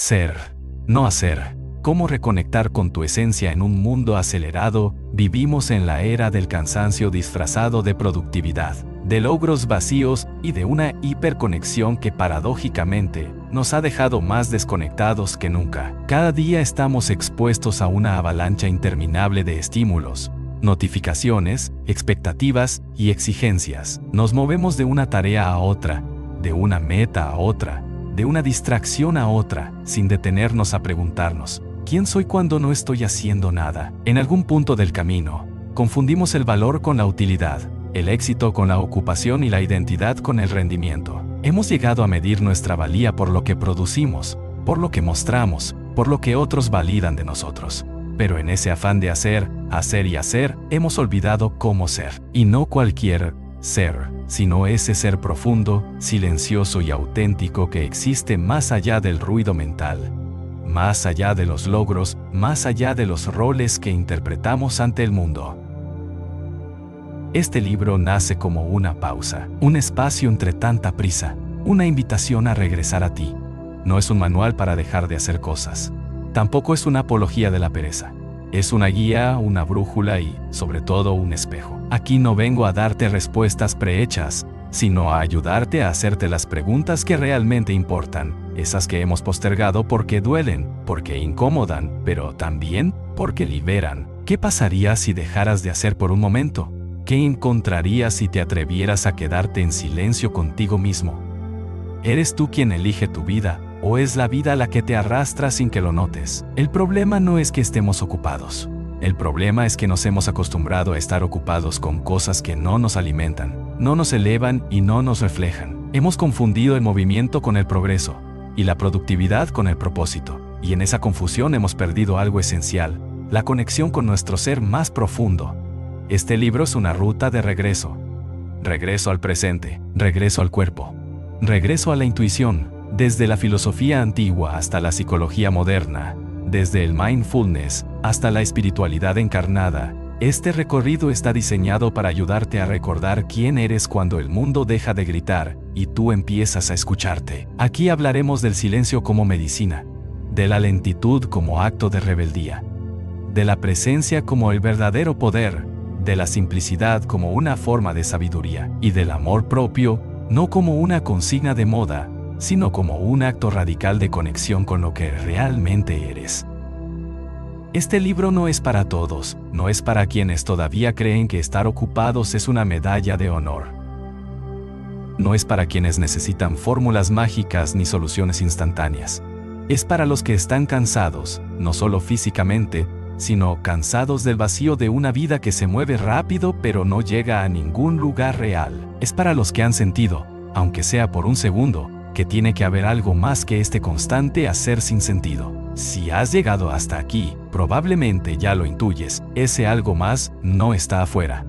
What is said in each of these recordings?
Ser, no hacer. ¿Cómo reconectar con tu esencia en un mundo acelerado? Vivimos en la era del cansancio disfrazado de productividad, de logros vacíos y de una hiperconexión que paradójicamente nos ha dejado más desconectados que nunca. Cada día estamos expuestos a una avalancha interminable de estímulos, notificaciones, expectativas y exigencias. Nos movemos de una tarea a otra, de una meta a otra, de una distracción a otra, sin detenernos a preguntarnos, ¿quién soy cuando no estoy haciendo nada? En algún punto del camino, confundimos el valor con la utilidad, el éxito con la ocupación y la identidad con el rendimiento. Hemos llegado a medir nuestra valía por lo que producimos, por lo que mostramos, por lo que otros validan de nosotros. Pero en ese afán de hacer y hacer, hemos olvidado cómo ser. Y no cualquier ser, sino ese ser profundo, silencioso y auténtico que existe más allá del ruido mental, más allá de los logros, más allá de los roles que interpretamos ante el mundo. Este libro nace como una pausa, un espacio entre tanta prisa, una invitación a regresar a ti. No es un manual para dejar de hacer cosas. Tampoco es una apología de la pereza. Es una guía, una brújula y, sobre todo, un espejo. Aquí no vengo a darte respuestas prehechas, sino a ayudarte a hacerte las preguntas que realmente importan, esas que hemos postergado porque duelen, porque incomodan, pero también porque liberan. ¿Qué pasaría si dejaras de hacer por un momento? ¿Qué encontrarías si te atrevieras a quedarte en silencio contigo mismo? ¿Eres tú quien elige tu vida? ¿O es la vida la que te arrastra sin que lo notes? El problema no es que estemos ocupados. El problema es que nos hemos acostumbrado a estar ocupados con cosas que no nos alimentan, no nos elevan y no nos reflejan. Hemos confundido el movimiento con el progreso y la productividad con el propósito. Y en esa confusión hemos perdido algo esencial, la conexión con nuestro ser más profundo. Este libro es una ruta de regreso. Regreso al presente, regreso al cuerpo, regreso a la intuición. Desde la filosofía antigua hasta la psicología moderna, desde el mindfulness hasta la espiritualidad encarnada, este recorrido está diseñado para ayudarte a recordar quién eres cuando el mundo deja de gritar y tú empiezas a escucharte. Aquí hablaremos del silencio como medicina, de la lentitud como acto de rebeldía, de la presencia como el verdadero poder, de la simplicidad como una forma de sabiduría y del amor propio no como una consigna de moda, sino como un acto radical de conexión con lo que realmente eres. Este libro no es para todos, no es para quienes todavía creen que estar ocupados es una medalla de honor. No es para quienes necesitan fórmulas mágicas ni soluciones instantáneas. Es para los que están cansados, no solo físicamente, sino cansados del vacío de una vida que se mueve rápido pero no llega a ningún lugar real. Es para los que han sentido, aunque sea por un segundo, que tiene que haber algo más que este constante hacer sin sentido. Si has llegado hasta aquí, probablemente ya lo intuyes, ese algo más no está afuera.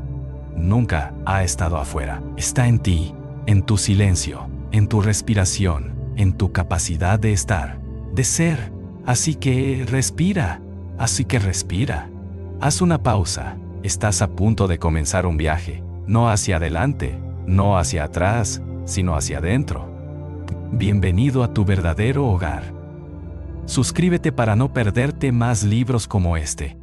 Nunca ha estado afuera. Está en ti, en tu silencio, en tu respiración, en tu capacidad de estar, de ser. Así que respira. Haz una pausa. Estás a punto de comenzar un viaje, no hacia adelante, no hacia atrás, sino hacia adentro. Bienvenido a tu verdadero hogar. Suscríbete para no perderte más libros como este.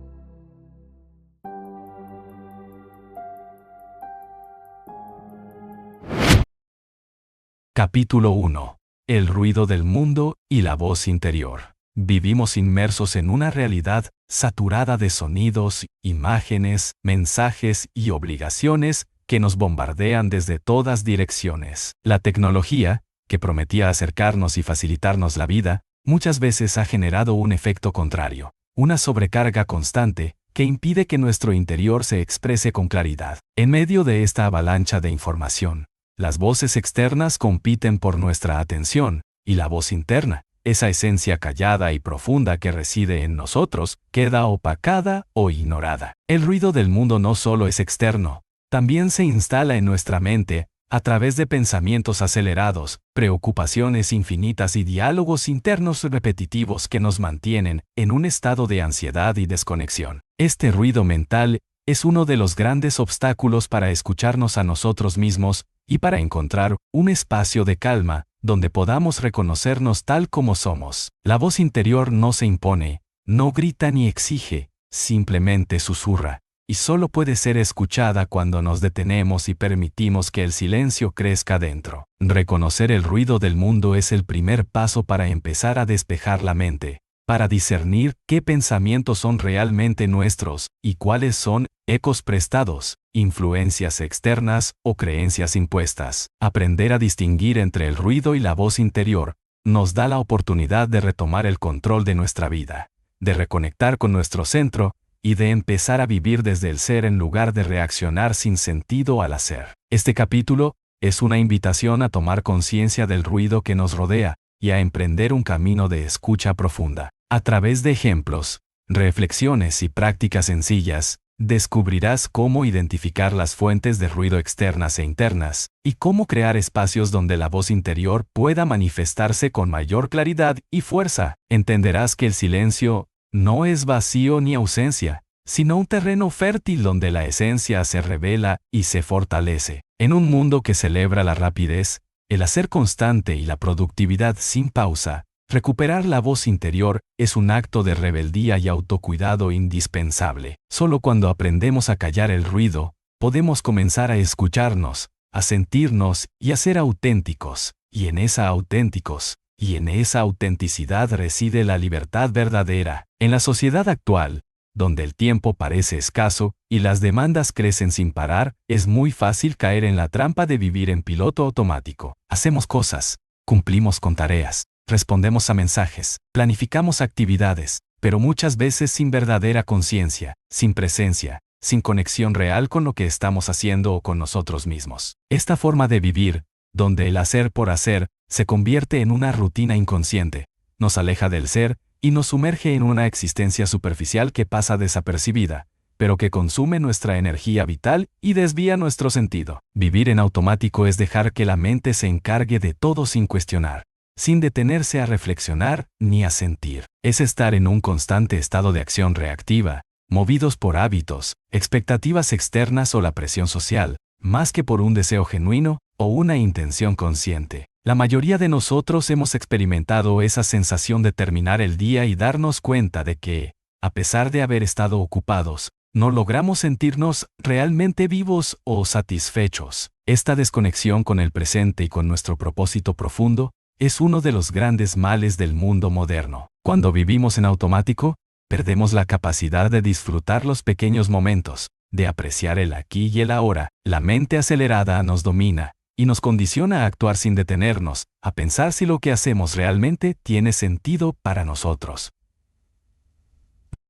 Capítulo 1. El ruido del mundo y la voz interior. Vivimos inmersos en una realidad saturada de sonidos, imágenes, mensajes y obligaciones que nos bombardean desde todas direcciones. La tecnología, que prometía acercarnos y facilitarnos la vida, muchas veces ha generado un efecto contrario, una sobrecarga constante que impide que nuestro interior se exprese con claridad. En medio de esta avalancha de información, las voces externas compiten por nuestra atención, y la voz interna, esa esencia callada y profunda que reside en nosotros, queda opacada o ignorada. El ruido del mundo no solo es externo, también se instala en nuestra mente, a través de pensamientos acelerados, preocupaciones infinitas y diálogos internos repetitivos que nos mantienen en un estado de ansiedad y desconexión. Este ruido mental es uno de los grandes obstáculos para escucharnos a nosotros mismos y para encontrar un espacio de calma donde podamos reconocernos tal como somos. La voz interior no se impone, no grita ni exige, simplemente susurra, y solo puede ser escuchada cuando nos detenemos y permitimos que el silencio crezca dentro. Reconocer el ruido del mundo es el primer paso para empezar a despejar la mente, para discernir qué pensamientos son realmente nuestros y cuáles son ecos prestados, influencias externas o creencias impuestas. Aprender a distinguir entre el ruido y la voz interior nos da la oportunidad de retomar el control de nuestra vida, de reconectar con nuestro centro y de empezar a vivir desde el ser en lugar de reaccionar sin sentido al hacer. Este capítulo es una invitación a tomar conciencia del ruido que nos rodea y a emprender un camino de escucha profunda. A través de ejemplos, reflexiones y prácticas sencillas, descubrirás cómo identificar las fuentes de ruido externas e internas, y cómo crear espacios donde la voz interior pueda manifestarse con mayor claridad y fuerza. Entenderás que el silencio no es vacío ni ausencia, sino un terreno fértil donde la esencia se revela y se fortalece. En un mundo que celebra la rapidez, el hacer constante y la productividad sin pausa, recuperar la voz interior es un acto de rebeldía y autocuidado indispensable. Solo cuando aprendemos a callar el ruido, podemos comenzar a escucharnos, a sentirnos y a ser auténticos. Y en esa autenticidad reside la libertad verdadera. En la sociedad actual, donde el tiempo parece escaso y las demandas crecen sin parar, es muy fácil caer en la trampa de vivir en piloto automático. Hacemos cosas, cumplimos con tareas, respondemos a mensajes, planificamos actividades, pero muchas veces sin verdadera conciencia, sin presencia, sin conexión real con lo que estamos haciendo o con nosotros mismos. Esta forma de vivir, donde el hacer por hacer se convierte en una rutina inconsciente, nos aleja del ser y nos sumerge en una existencia superficial que pasa desapercibida, pero que consume nuestra energía vital y desvía nuestro sentido. Vivir en automático es dejar que la mente se encargue de todo sin cuestionar, sin detenerse a reflexionar ni a sentir. Es estar en un constante estado de acción reactiva, movidos por hábitos, expectativas externas o la presión social, más que por un deseo genuino o una intención consciente. La mayoría de nosotros hemos experimentado esa sensación de terminar el día y darnos cuenta de que, a pesar de haber estado ocupados, no logramos sentirnos realmente vivos o satisfechos. Esta desconexión con el presente y con nuestro propósito profundo es uno de los grandes males del mundo moderno. Cuando vivimos en automático, perdemos la capacidad de disfrutar los pequeños momentos, de apreciar el aquí y el ahora. La mente acelerada nos domina y nos condiciona a actuar sin detenernos, a pensar si lo que hacemos realmente tiene sentido para nosotros.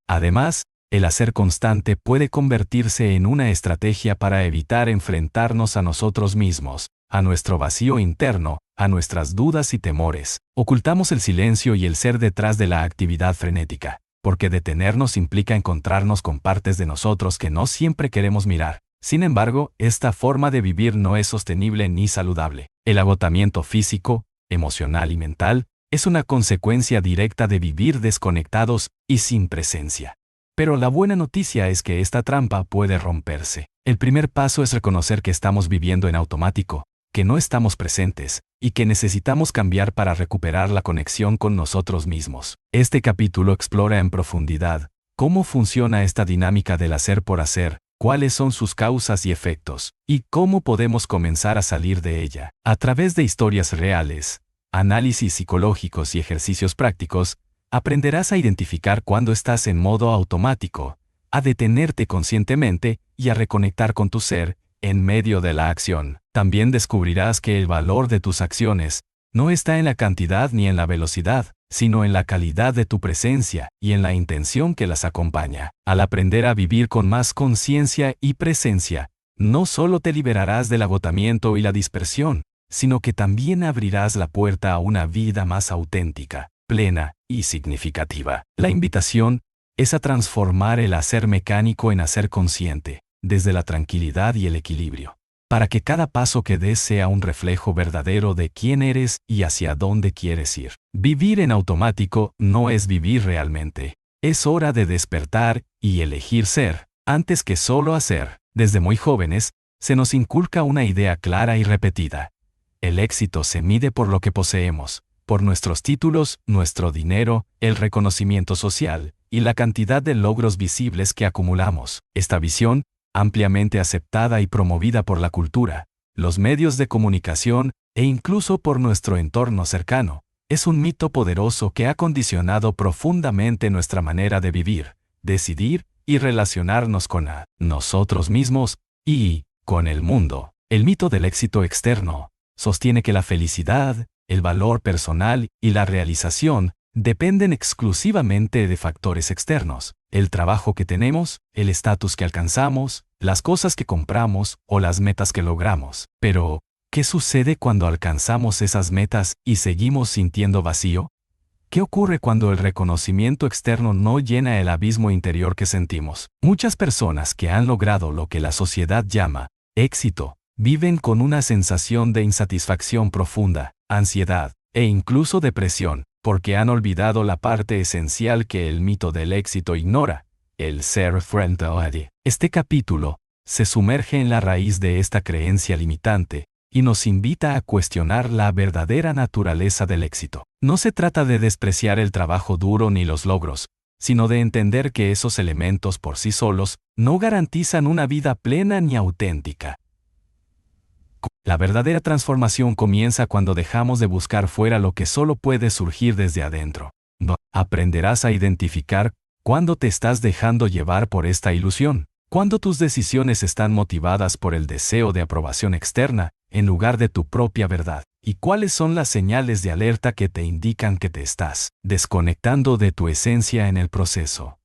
Además, el hacer constante puede convertirse en una estrategia para evitar enfrentarnos a nosotros mismos, a nuestro vacío interno, a nuestras dudas y temores. Ocultamos el silencio y el ser detrás de la actividad frenética, porque detenernos implica encontrarnos con partes de nosotros que no siempre queremos mirar. Sin embargo, esta forma de vivir no es sostenible ni saludable. El agotamiento físico, emocional y mental es una consecuencia directa de vivir desconectados y sin presencia. Pero la buena noticia es que esta trampa puede romperse. El primer paso es reconocer que estamos viviendo en automático, que no estamos presentes, y que necesitamos cambiar para recuperar la conexión con nosotros mismos. Este capítulo explora en profundidad cómo funciona esta dinámica del hacer por hacer, cuáles son sus causas y efectos, y cómo podemos comenzar a salir de ella. A través de historias reales, análisis psicológicos y ejercicios prácticos, aprenderás a identificar cuando estás en modo automático, a detenerte conscientemente y a reconectar con tu ser en medio de la acción. También descubrirás que el valor de tus acciones no está en la cantidad ni en la velocidad, sino en la calidad de tu presencia y en la intención que las acompaña. Al aprender a vivir con más conciencia y presencia, no solo te liberarás del agotamiento y la dispersión, sino que también abrirás la puerta a una vida más auténtica, plena y significativa. La invitación es a transformar el hacer mecánico en hacer consciente, desde la tranquilidad y el equilibrio, para que cada paso que des sea un reflejo verdadero de quién eres y hacia dónde quieres ir. Vivir en automático no es vivir realmente. Es hora de despertar y elegir ser, antes que solo hacer. Desde muy jóvenes, se nos inculca una idea clara y repetida. El éxito se mide por lo que poseemos, por nuestros títulos, nuestro dinero, el reconocimiento social y la cantidad de logros visibles que acumulamos. Esta visión, ampliamente aceptada y promovida por la cultura, los medios de comunicación e incluso por nuestro entorno cercano, es un mito poderoso que ha condicionado profundamente nuestra manera de vivir, decidir y relacionarnos con nosotros mismos y con el mundo. El mito del éxito externo sostiene que la felicidad, el valor personal y la realización dependen exclusivamente de factores externos: el trabajo que tenemos, el estatus que alcanzamos, las cosas que compramos o las metas que logramos. Pero, ¿qué sucede cuando alcanzamos esas metas y seguimos sintiendo vacío? ¿Qué ocurre cuando el reconocimiento externo no llena el abismo interior que sentimos? Muchas personas que han logrado lo que la sociedad llama éxito viven con una sensación de insatisfacción profunda, ansiedad e incluso depresión, porque han olvidado la parte esencial que el mito del éxito ignora: el ser frente. Este capítulo se sumerge en la raíz de esta creencia limitante y nos invita a cuestionar la verdadera naturaleza del éxito. No se trata de despreciar el trabajo duro ni los logros, sino de entender que esos elementos por sí solos no garantizan una vida plena ni auténtica. La verdadera transformación comienza cuando dejamos de buscar fuera lo que solo puede surgir desde adentro. Aprenderás a identificar cuándo te estás dejando llevar por esta ilusión, cuándo tus decisiones están motivadas por el deseo de aprobación externa en lugar de tu propia verdad, y cuáles son las señales de alerta que te indican que te estás desconectando de tu esencia en el proceso.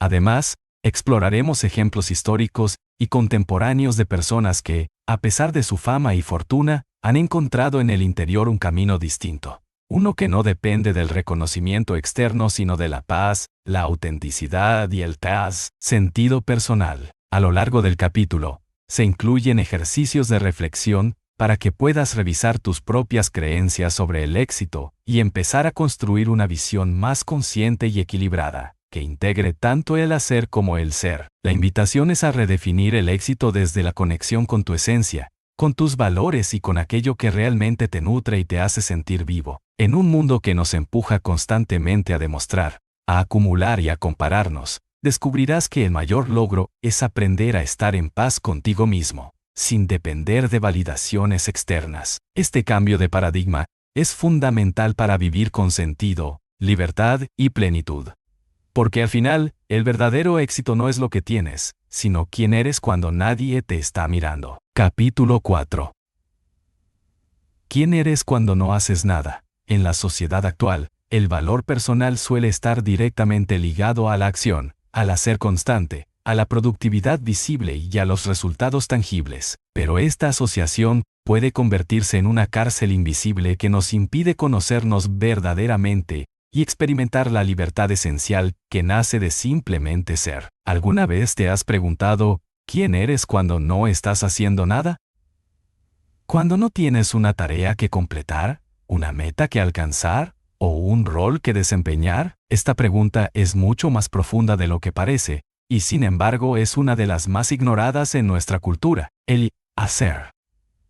Además, exploraremos ejemplos históricos y contemporáneos de personas que, a pesar de su fama y fortuna, han encontrado en el interior un camino distinto. Uno que no depende del reconocimiento externo sino de la paz, la autenticidad y el sentido personal. A lo largo del capítulo, se incluyen ejercicios de reflexión para que puedas revisar tus propias creencias sobre el éxito y empezar a construir una visión más consciente y equilibrada, que integre tanto el hacer como el ser. La invitación es a redefinir el éxito desde la conexión con tu esencia, con tus valores y con aquello que realmente te nutre y te hace sentir vivo. En un mundo que nos empuja constantemente a demostrar, a acumular y a compararnos, descubrirás que el mayor logro es aprender a estar en paz contigo mismo, sin depender de validaciones externas. Este cambio de paradigma es fundamental para vivir con sentido, libertad y plenitud. Porque al final, el verdadero éxito no es lo que tienes, sino quién eres cuando nadie te está mirando. Capítulo 4. ¿Quién eres cuando no haces nada? En la sociedad actual, el valor personal suele estar directamente ligado a la acción, al hacer constante, a la productividad visible y a los resultados tangibles. Pero esta asociación puede convertirse en una cárcel invisible que nos impide conocernos verdaderamente y experimentar la libertad esencial que nace de simplemente ser. ¿Alguna vez te has preguntado quién eres cuando no estás haciendo nada? ¿Cuando no tienes una tarea que completar, una meta que alcanzar o un rol que desempeñar? Esta pregunta es mucho más profunda de lo que parece, y sin embargo es una de las más ignoradas en nuestra cultura. El hacer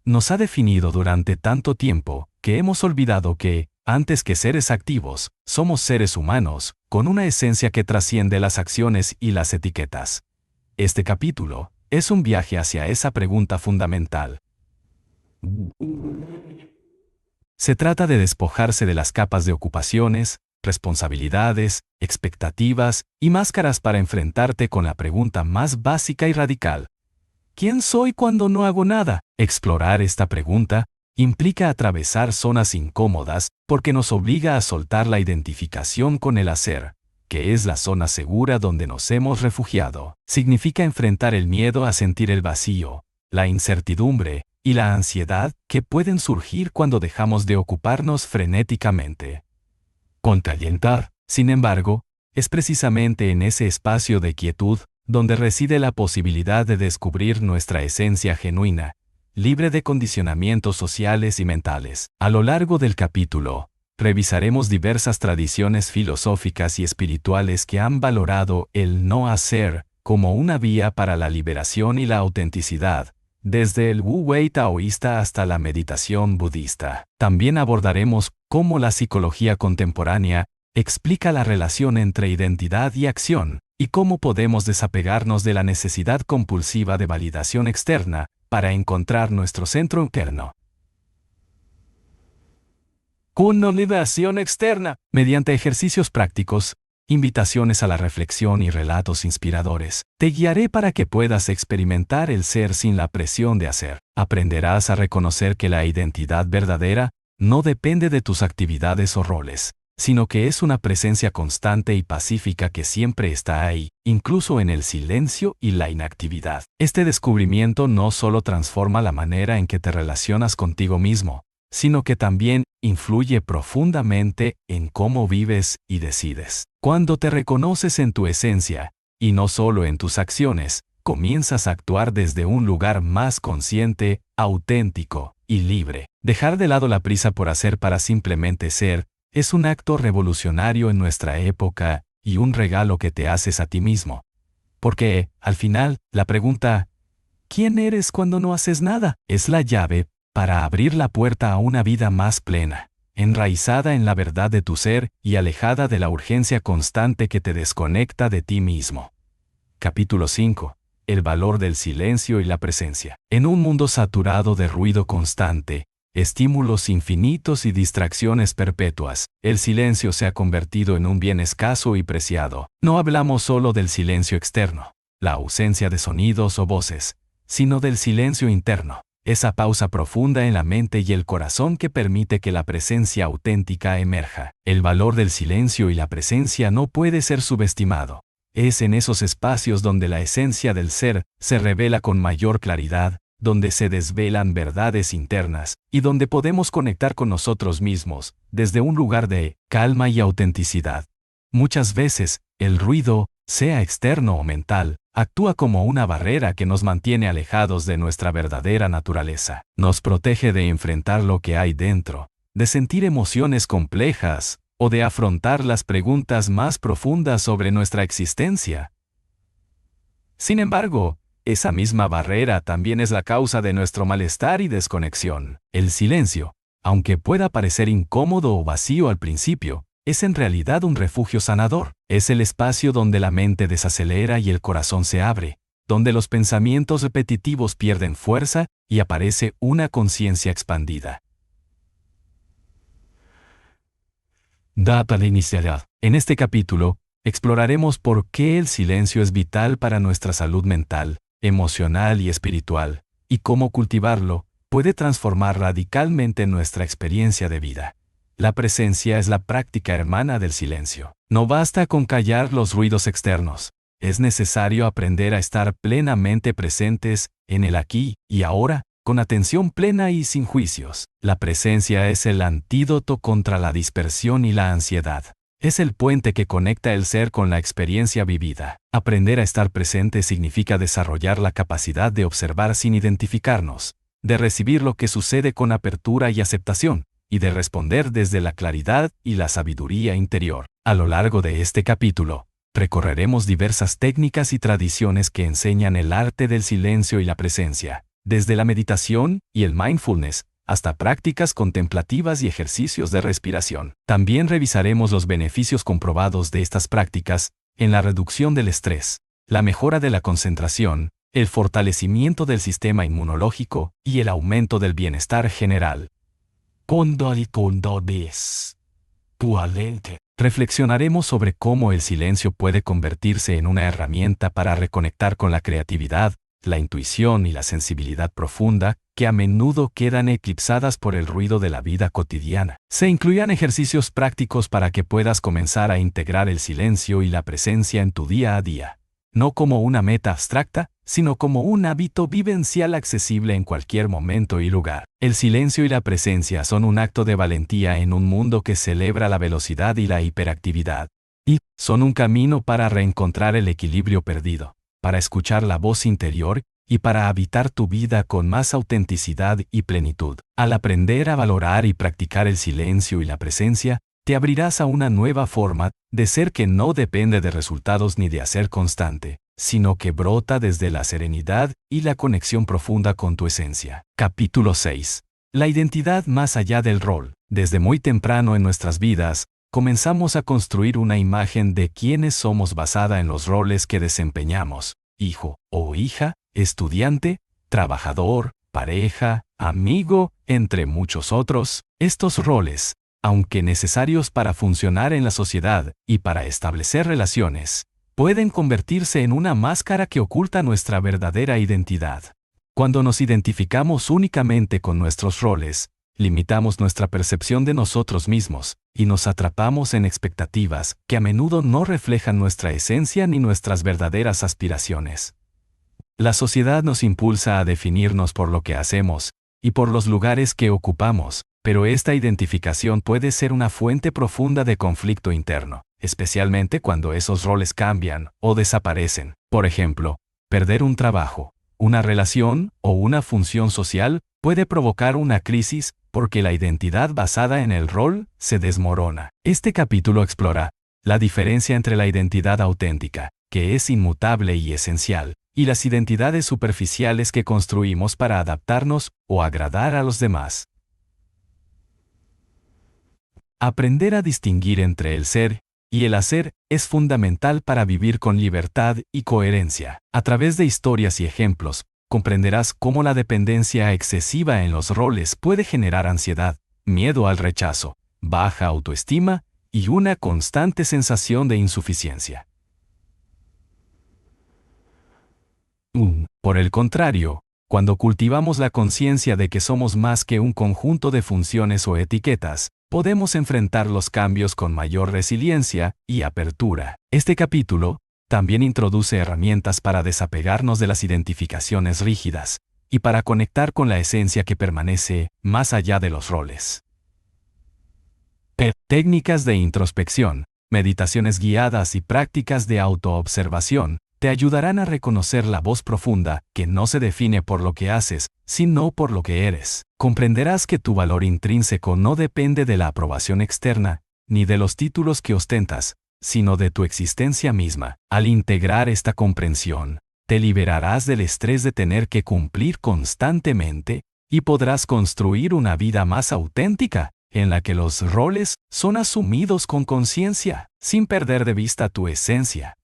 nos ha definido durante tanto tiempo que hemos olvidado que, antes que seres activos, somos seres humanos, con una esencia que trasciende las acciones y las etiquetas. Este capítulo es un viaje hacia esa pregunta fundamental. Se trata de despojarse de las capas de ocupaciones, responsabilidades, expectativas y máscaras para enfrentarte con la pregunta más básica y radical: ¿quién soy cuando no hago nada? Explorar esta pregunta implica atravesar zonas incómodas porque nos obliga a soltar la identificación con el hacer, que es la zona segura donde nos hemos refugiado. Significa enfrentar el miedo a sentir el vacío, la incertidumbre y la ansiedad que pueden surgir cuando dejamos de ocuparnos frenéticamente. Contrallentar, sin embargo, es precisamente en ese espacio de quietud donde reside la posibilidad de descubrir nuestra esencia genuina, libre de condicionamientos sociales y mentales. A lo largo del capítulo, revisaremos diversas tradiciones filosóficas y espirituales que han valorado el no hacer como una vía para la liberación y la autenticidad, desde el Wu Wei taoísta hasta la meditación budista. También abordaremos cómo la psicología contemporánea explica la relación entre identidad y acción, y cómo podemos desapegarnos de la necesidad compulsiva de validación externa para encontrar nuestro centro interno. Consolidación externa. Mediante ejercicios prácticos, invitaciones a la reflexión y relatos inspiradores, te guiaré para que puedas experimentar el ser sin la presión de hacer. Aprenderás a reconocer que la identidad verdadera no depende de tus actividades o roles, sino que es una presencia constante y pacífica que siempre está ahí, incluso en el silencio y la inactividad. Este descubrimiento no solo transforma la manera en que te relacionas contigo mismo, sino que también influye profundamente en cómo vives y decides. Cuando te reconoces en tu esencia, y no solo en tus acciones, comienzas a actuar desde un lugar más consciente, auténtico y libre. Dejar de lado la prisa por hacer para simplemente ser es un acto revolucionario en nuestra época y un regalo que te haces a ti mismo. Porque, al final, la pregunta ¿quién eres cuando no haces nada? Es la llave para abrir la puerta a una vida más plena, enraizada en la verdad de tu ser y alejada de la urgencia constante que te desconecta de ti mismo. Capítulo 5. El valor del silencio y la presencia. En un mundo saturado de ruido constante, estímulos infinitos y distracciones perpetuas, el silencio se ha convertido en un bien escaso y preciado. No hablamos solo del silencio externo, la ausencia de sonidos o voces, sino del silencio interno. Esa pausa profunda en la mente y el corazón que permite que la presencia auténtica emerja. El valor del silencio y la presencia no puede ser subestimado. Es en esos espacios donde la esencia del ser se revela con mayor claridad, donde se desvelan verdades internas, y donde podemos conectar con nosotros mismos, desde un lugar de calma y autenticidad. Muchas veces, el ruido, sea externo o mental, actúa como una barrera que nos mantiene alejados de nuestra verdadera naturaleza. Nos protege de enfrentar lo que hay dentro, de sentir emociones complejas, o de afrontar las preguntas más profundas sobre nuestra existencia. Sin embargo, esa misma barrera también es la causa de nuestro malestar y desconexión. El silencio, aunque pueda parecer incómodo o vacío al principio, es en realidad un refugio sanador. Es el espacio donde la mente desacelera y el corazón se abre, donde los pensamientos repetitivos pierden fuerza y aparece una conciencia expandida. Data de inicialidad. En este capítulo, exploraremos por qué el silencio es vital para nuestra salud mental, emocional y espiritual, y cómo cultivarlo puede transformar radicalmente nuestra experiencia de vida. La presencia es la práctica hermana del silencio. No basta con callar los ruidos externos. Es necesario aprender a estar plenamente presentes en el aquí y ahora, con atención plena y sin juicios. La presencia es el antídoto contra la dispersión y la ansiedad. Es el puente que conecta el ser con la experiencia vivida. Aprender a estar presente significa desarrollar la capacidad de observar sin identificarnos, de recibir lo que sucede con apertura y aceptación, y de responder desde la claridad y la sabiduría interior. A lo largo de este capítulo, recorreremos diversas técnicas y tradiciones que enseñan el arte del silencio y la presencia, desde la meditación y el mindfulness, hasta prácticas contemplativas y ejercicios de respiración. También revisaremos los beneficios comprobados de estas prácticas en la reducción del estrés, la mejora de la concentración, el fortalecimiento del sistema inmunológico y el aumento del bienestar general. Reflexionaremos sobre cómo el silencio puede convertirse en una herramienta para reconectar con la creatividad, la intuición y la sensibilidad profunda, que a menudo quedan eclipsadas por el ruido de la vida cotidiana. Se incluirán ejercicios prácticos para que puedas comenzar a integrar el silencio y la presencia en tu día a día, no como una meta abstracta, sino como un hábito vivencial accesible en cualquier momento y lugar. El silencio y la presencia son un acto de valentía en un mundo que celebra la velocidad y la hiperactividad. Y son un camino para reencontrar el equilibrio perdido, para escuchar la voz interior y para habitar tu vida con más autenticidad y plenitud. Al aprender a valorar y practicar el silencio y la presencia, te abrirás a una nueva forma de ser que no depende de resultados ni de hacer constante, sino que brota desde la serenidad y la conexión profunda con tu esencia. Capítulo 6. La identidad más allá del rol. Desde muy temprano en nuestras vidas, comenzamos a construir una imagen de quiénes somos basada en los roles que desempeñamos: hijo o hija, estudiante, trabajador, pareja, amigo, entre muchos otros. Estos roles, aunque necesarios para funcionar en la sociedad y para establecer relaciones, pueden convertirse en una máscara que oculta nuestra verdadera identidad. Cuando nos identificamos únicamente con nuestros roles, limitamos nuestra percepción de nosotros mismos y nos atrapamos en expectativas que a menudo no reflejan nuestra esencia ni nuestras verdaderas aspiraciones. La sociedad nos impulsa a definirnos por lo que hacemos y por los lugares que ocupamos, pero esta identificación puede ser una fuente profunda de conflicto interno, especialmente cuando esos roles cambian o desaparecen. Por ejemplo, perder un trabajo, una relación o una función social puede provocar una crisis porque la identidad basada en el rol se desmorona. Este capítulo explora la diferencia entre la identidad auténtica, que es inmutable y esencial, y las identidades superficiales que construimos para adaptarnos o agradar a los demás. Aprender a distinguir entre el ser y el hacer es fundamental para vivir con libertad y coherencia. A través de historias y ejemplos, comprenderás cómo la dependencia excesiva en los roles puede generar ansiedad, miedo al rechazo, baja autoestima y una constante sensación de insuficiencia. Por el contrario, cuando cultivamos la conciencia de que somos más que un conjunto de funciones o etiquetas, podemos enfrentar los cambios con mayor resiliencia y apertura. Este capítulo también introduce herramientas para desapegarnos de las identificaciones rígidas y para conectar con la esencia que permanece más allá de los roles. Técnicas de introspección, meditaciones guiadas y prácticas de autoobservación te ayudarán a reconocer la voz profunda que no se define por lo que haces, sino por lo que eres. Comprenderás que tu valor intrínseco no depende de la aprobación externa, ni de los títulos que ostentas, sino de tu existencia misma. Al integrar esta comprensión, te liberarás del estrés de tener que cumplir constantemente y podrás construir una vida más auténtica, en la que los roles son asumidos con conciencia, sin perder de vista tu esencia.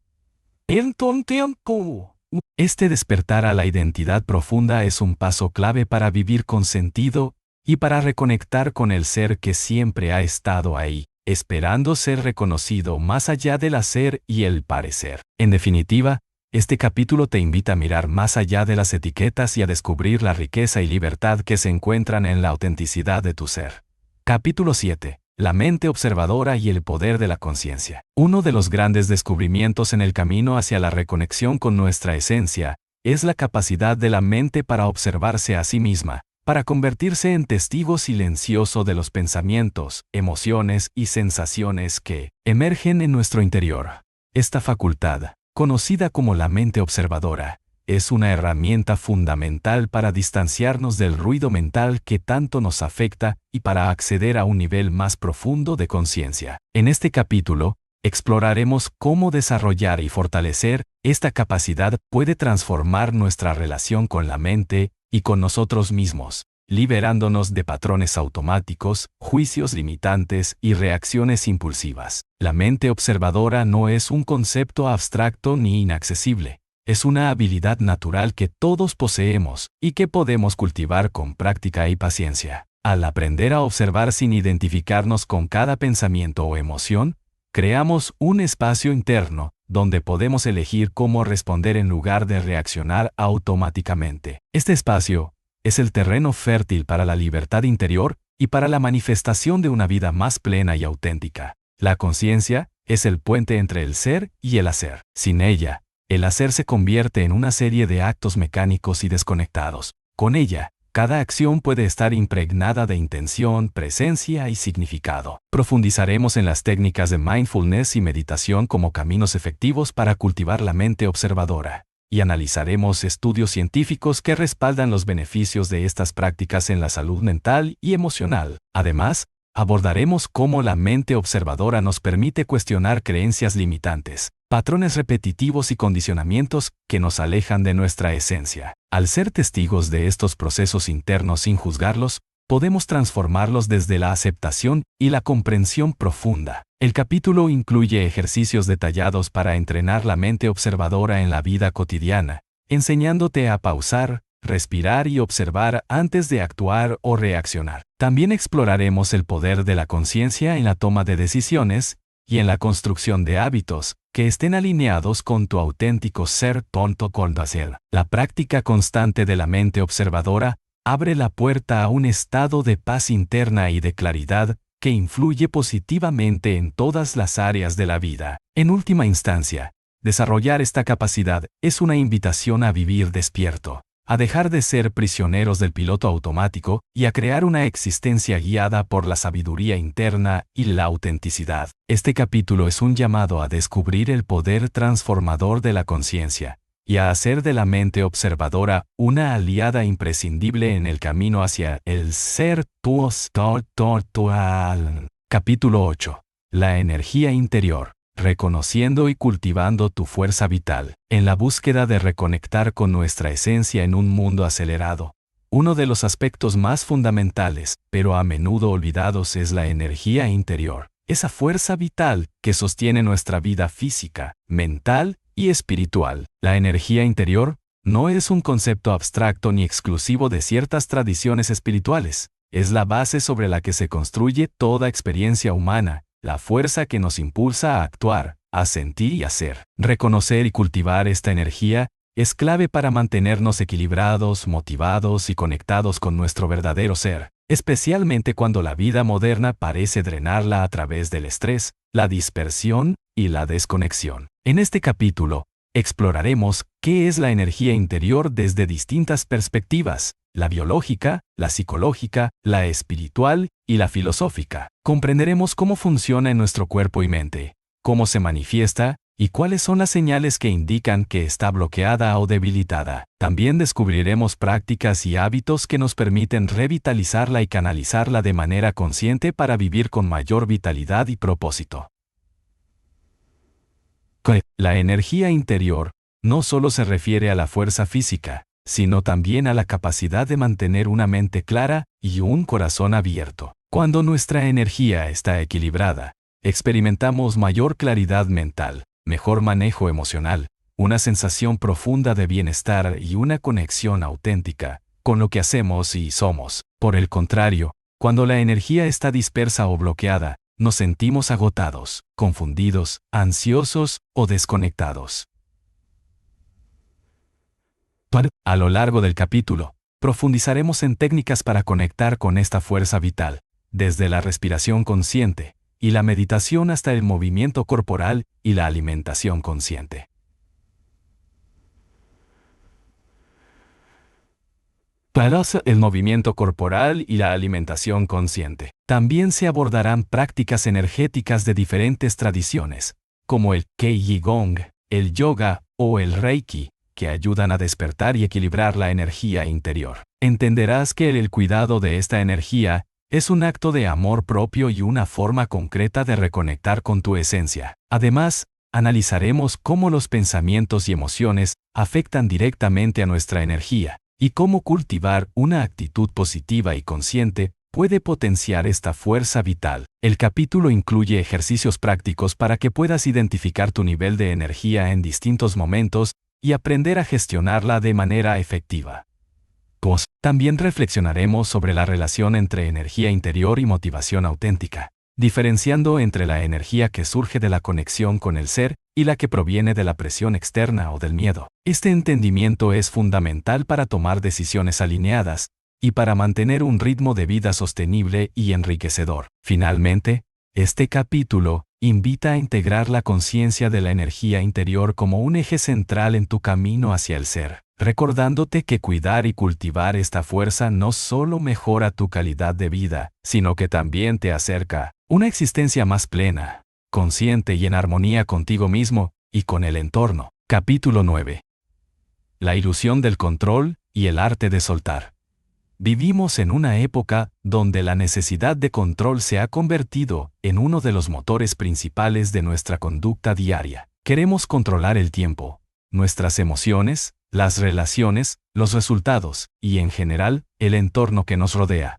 Este despertar a la identidad profunda es un paso clave para vivir con sentido y para reconectar con el ser que siempre ha estado ahí, esperando ser reconocido más allá del hacer y el parecer. En definitiva, este capítulo te invita a mirar más allá de las etiquetas y a descubrir la riqueza y libertad que se encuentran en la autenticidad de tu ser. Capítulo 7. La mente observadora y el poder de la conciencia. Uno de los grandes descubrimientos en el camino hacia la reconexión con nuestra esencia es la capacidad de la mente para observarse a sí misma, para convertirse en testigo silencioso de los pensamientos, emociones y sensaciones que emergen en nuestro interior. Esta facultad, conocida como la mente observadora, es una herramienta fundamental para distanciarnos del ruido mental que tanto nos afecta y para acceder a un nivel más profundo de conciencia. En este capítulo, exploraremos cómo desarrollar y fortalecer esta capacidad puede transformar nuestra relación con la mente y con nosotros mismos, liberándonos de patrones automáticos, juicios limitantes y reacciones impulsivas. La mente observadora no es un concepto abstracto ni inaccesible. Es una habilidad natural que todos poseemos y que podemos cultivar con práctica y paciencia. Al aprender a observar sin identificarnos con cada pensamiento o emoción, creamos un espacio interno donde podemos elegir cómo responder en lugar de reaccionar automáticamente. Este espacio es el terreno fértil para la libertad interior y para la manifestación de una vida más plena y auténtica. La conciencia es el puente entre el ser y el hacer. Sin ella, el hacer se convierte en una serie de actos mecánicos y desconectados. Con ella, cada acción puede estar impregnada de intención, presencia y significado. Profundizaremos en las técnicas de mindfulness y meditación como caminos efectivos para cultivar la mente observadora, y analizaremos estudios científicos que respaldan los beneficios de estas prácticas en la salud mental y emocional. Además, abordaremos cómo la mente observadora nos permite cuestionar creencias limitantes, patrones repetitivos y condicionamientos que nos alejan de nuestra esencia. Al ser testigos de estos procesos internos sin juzgarlos, podemos transformarlos desde la aceptación y la comprensión profunda. El capítulo incluye ejercicios detallados para entrenar la mente observadora en la vida cotidiana, enseñándote a pausar, respirar y observar antes de actuar o reaccionar. También exploraremos el poder de la conciencia en la toma de decisiones y en la construcción de hábitos que estén alineados con tu auténtico ser. La práctica constante de la mente observadora abre la puerta a un estado de paz interna y de claridad que influye positivamente en todas las áreas de la vida. En última instancia, desarrollar esta capacidad es una invitación a vivir despierto, a dejar de ser prisioneros del piloto automático y a crear una existencia guiada por la sabiduría interna y la autenticidad. Este capítulo es un llamado a descubrir el poder transformador de la conciencia y a hacer de la mente observadora una aliada imprescindible en el camino hacia el ser total. Capítulo 8. La energía interior. Reconociendo y cultivando tu fuerza vital. En la búsqueda de reconectar con nuestra esencia en un mundo acelerado, uno de los aspectos más fundamentales, pero a menudo olvidados, es la energía interior. Esa fuerza vital que sostiene nuestra vida física, mental y espiritual. La energía interior no es un concepto abstracto ni exclusivo de ciertas tradiciones espirituales. Es la base sobre la que se construye toda experiencia humana, la fuerza que nos impulsa a actuar, a sentir y a ser. Reconocer y cultivar esta energía es clave para mantenernos equilibrados, motivados y conectados con nuestro verdadero ser, especialmente cuando la vida moderna parece drenarla a través del estrés, la dispersión y la desconexión. En este capítulo, exploraremos qué es la energía interior desde distintas perspectivas: la biológica, la psicológica, la espiritual y la filosófica. Comprenderemos cómo funciona en nuestro cuerpo y mente, cómo se manifiesta y cuáles son las señales que indican que está bloqueada o debilitada. También descubriremos prácticas y hábitos que nos permiten revitalizarla y canalizarla de manera consciente para vivir con mayor vitalidad y propósito. La energía interior no solo se refiere a la fuerza física, sino también a la capacidad de mantener una mente clara y un corazón abierto. Cuando nuestra energía está equilibrada, experimentamos mayor claridad mental, mejor manejo emocional, una sensación profunda de bienestar y una conexión auténtica con lo que hacemos y somos. Por el contrario, cuando la energía está dispersa o bloqueada, nos sentimos agotados, confundidos, ansiosos o desconectados. A lo largo del capítulo, profundizaremos en técnicas para conectar con esta fuerza vital, desde la respiración consciente y la meditación hasta el movimiento corporal y la alimentación consciente. Para el movimiento corporal y la alimentación consciente, también se abordarán prácticas energéticas de diferentes tradiciones, como el Qigong, el yoga o el Reiki, que ayudan a despertar y equilibrar la energía interior. Entenderás que el cuidado de esta energía es un acto de amor propio y una forma concreta de reconectar con tu esencia. Además, analizaremos cómo los pensamientos y emociones afectan directamente a nuestra energía, y cómo cultivar una actitud positiva y consciente puede potenciar esta fuerza vital. El capítulo incluye ejercicios prácticos para que puedas identificar tu nivel de energía en distintos momentos y aprender a gestionarla de manera efectiva. También reflexionaremos sobre la relación entre energía interior y motivación auténtica, diferenciando entre la energía que surge de la conexión con el ser y la que proviene de la presión externa o del miedo. Este entendimiento es fundamental para tomar decisiones alineadas y para mantener un ritmo de vida sostenible y enriquecedor. Finalmente, este capítulo invita a integrar la conciencia de la energía interior como un eje central en tu camino hacia el ser, recordándote que cuidar y cultivar esta fuerza no solo mejora tu calidad de vida, sino que también te acerca a una existencia más plena, consciente y en armonía contigo mismo y con el entorno. Capítulo 9. La ilusión del control y el arte de soltar. Vivimos en una época donde la necesidad de control se ha convertido en uno de los motores principales de nuestra conducta diaria. Queremos controlar el tiempo, nuestras emociones, las relaciones, los resultados, y en general, el entorno que nos rodea.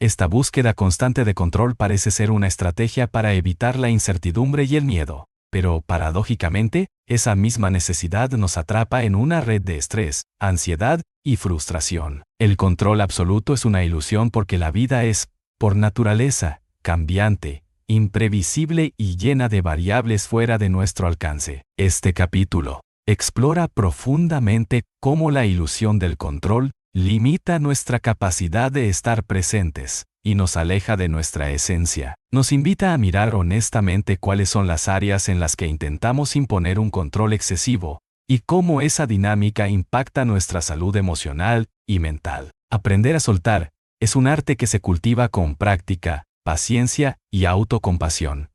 Esta búsqueda constante de control parece ser una estrategia para evitar la incertidumbre y el miedo, pero paradójicamente, esa misma necesidad nos atrapa en una red de estrés, ansiedad y frustración. El control absoluto es una ilusión porque la vida es, por naturaleza, cambiante, imprevisible y llena de variables fuera de nuestro alcance. Este capítulo explora profundamente cómo la ilusión del control limita nuestra capacidad de estar presentes y nos aleja de nuestra esencia. Nos invita a mirar honestamente cuáles son las áreas en las que intentamos imponer un control excesivo y cómo esa dinámica impacta nuestra salud emocional y mental. Aprender a soltar es un arte que se cultiva con práctica, paciencia y autocompasión.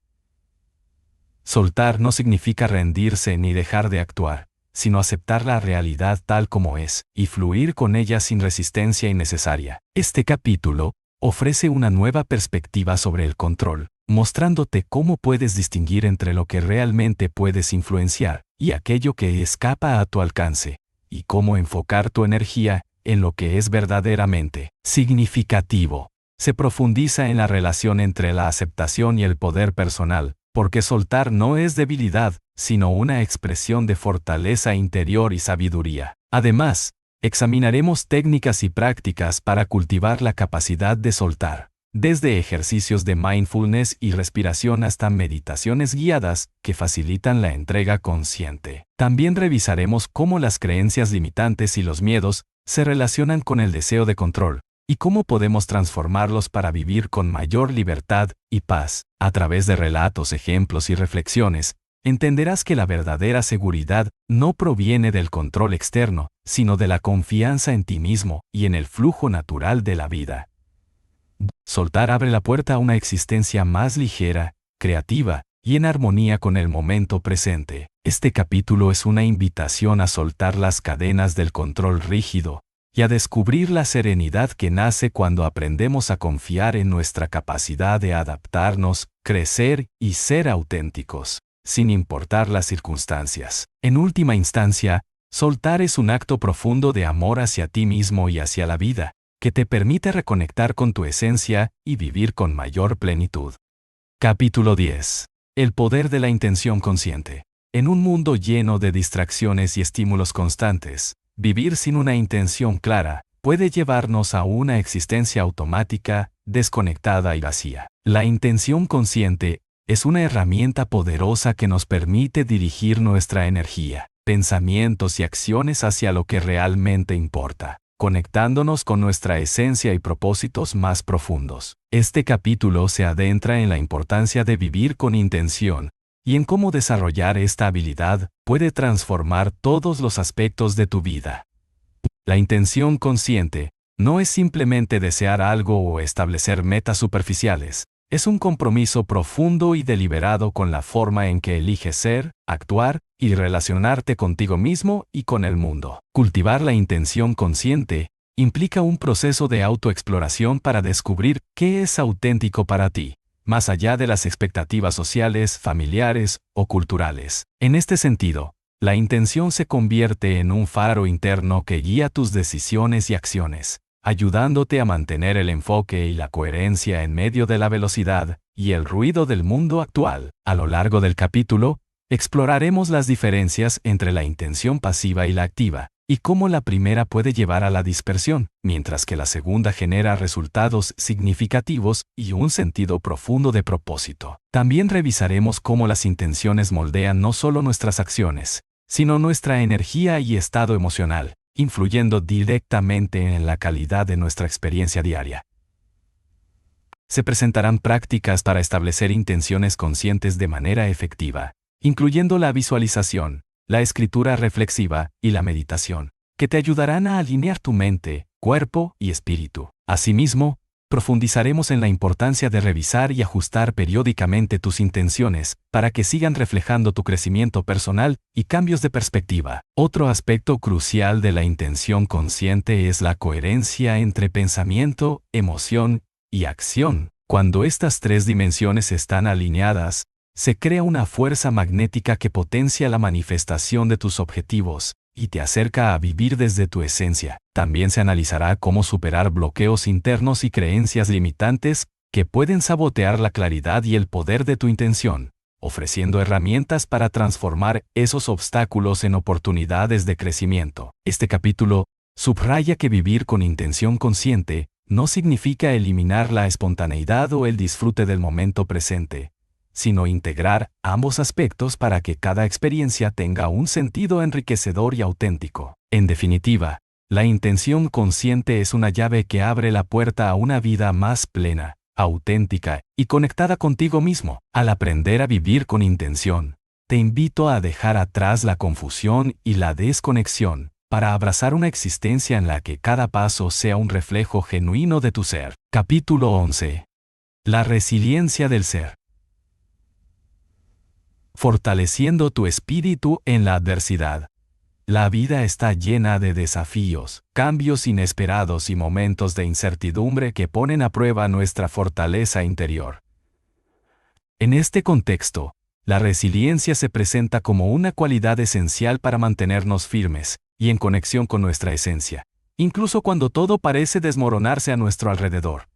Soltar no significa rendirse ni dejar de actuar, sino aceptar la realidad tal como es y fluir con ella sin resistencia innecesaria. Este capítulo ofrece una nueva perspectiva sobre el control, mostrándote cómo puedes distinguir entre lo que realmente puedes influenciar y aquello que escapa a tu alcance, y cómo enfocar tu energía en lo que es verdaderamente significativo. Se profundiza en la relación entre la aceptación y el poder personal, porque soltar no es debilidad, sino una expresión de fortaleza interior y sabiduría. Además, examinaremos técnicas y prácticas para cultivar la capacidad de soltar, desde ejercicios de mindfulness y respiración hasta meditaciones guiadas que facilitan la entrega consciente. También revisaremos cómo las creencias limitantes y los miedos se relacionan con el deseo de control, y cómo podemos transformarlos para vivir con mayor libertad y paz. A través de relatos, ejemplos y reflexiones, entenderás que la verdadera seguridad no proviene del control externo, sino de la confianza en ti mismo y en el flujo natural de la vida. Soltar abre la puerta a una existencia más ligera, creativa y en armonía con el momento presente. Este capítulo es una invitación a soltar las cadenas del control rígido y a descubrir la serenidad que nace cuando aprendemos a confiar en nuestra capacidad de adaptarnos, crecer y ser auténticos, sin importar las circunstancias. En última instancia, soltar es un acto profundo de amor hacia ti mismo y hacia la vida, que te permite reconectar con tu esencia y vivir con mayor plenitud. Capítulo 10. El poder de la intención consciente. En un mundo lleno de distracciones y estímulos constantes, vivir sin una intención clara puede llevarnos a una existencia automática, desconectada y vacía. La intención consciente es una herramienta poderosa que nos permite dirigir nuestra energía, pensamientos y acciones hacia lo que realmente importa, conectándonos con nuestra esencia y propósitos más profundos. Este capítulo se adentra en la importancia de vivir con intención y en cómo desarrollar esta habilidad puede transformar todos los aspectos de tu vida. La intención consciente no es simplemente desear algo o establecer metas superficiales, es un compromiso profundo y deliberado con la forma en que eliges ser, actuar y relacionarte contigo mismo y con el mundo. Cultivar la intención consciente implica un proceso de autoexploración para descubrir qué es auténtico para ti, más allá de las expectativas sociales, familiares o culturales. En este sentido, la intención se convierte en un faro interno que guía tus decisiones y acciones, ayudándote a mantener el enfoque y la coherencia en medio de la velocidad y el ruido del mundo actual. A lo largo del capítulo, exploraremos las diferencias entre la intención pasiva y la activa, y cómo la primera puede llevar a la dispersión, mientras que la segunda genera resultados significativos y un sentido profundo de propósito. También revisaremos cómo las intenciones moldean no solo nuestras acciones, sino nuestra energía y estado emocional, influyendo directamente en la calidad de nuestra experiencia diaria. Se presentarán prácticas para establecer intenciones conscientes de manera efectiva, incluyendo la visualización, la escritura reflexiva y la meditación, que te ayudarán a alinear tu mente, cuerpo y espíritu. Asimismo, profundizaremos en la importancia de revisar y ajustar periódicamente tus intenciones para que sigan reflejando tu crecimiento personal y cambios de perspectiva. Otro aspecto crucial de la intención consciente es la coherencia entre pensamiento, emoción y acción. Cuando estas tres dimensiones están alineadas, se crea una fuerza magnética que potencia la manifestación de tus objetivos y te acerca a vivir desde tu esencia. También se analizará cómo superar bloqueos internos y creencias limitantes que pueden sabotear la claridad y el poder de tu intención, ofreciendo herramientas para transformar esos obstáculos en oportunidades de crecimiento. Este capítulo subraya que vivir con intención consciente no significa eliminar la espontaneidad o el disfrute del momento presente, sino integrar ambos aspectos para que cada experiencia tenga un sentido enriquecedor y auténtico. En definitiva, la intención consciente es una llave que abre la puerta a una vida más plena, auténtica y conectada contigo mismo. Al aprender a vivir con intención, te invito a dejar atrás la confusión y la desconexión, para abrazar una existencia en la que cada paso sea un reflejo genuino de tu ser. Capítulo 11. La resiliencia del ser. Fortaleciendo tu espíritu en la adversidad. La vida está llena de desafíos, cambios inesperados y momentos de incertidumbre que ponen a prueba nuestra fortaleza interior. En este contexto, la resiliencia se presenta como una cualidad esencial para mantenernos firmes y en conexión con nuestra esencia, incluso cuando todo parece desmoronarse a nuestro alrededor.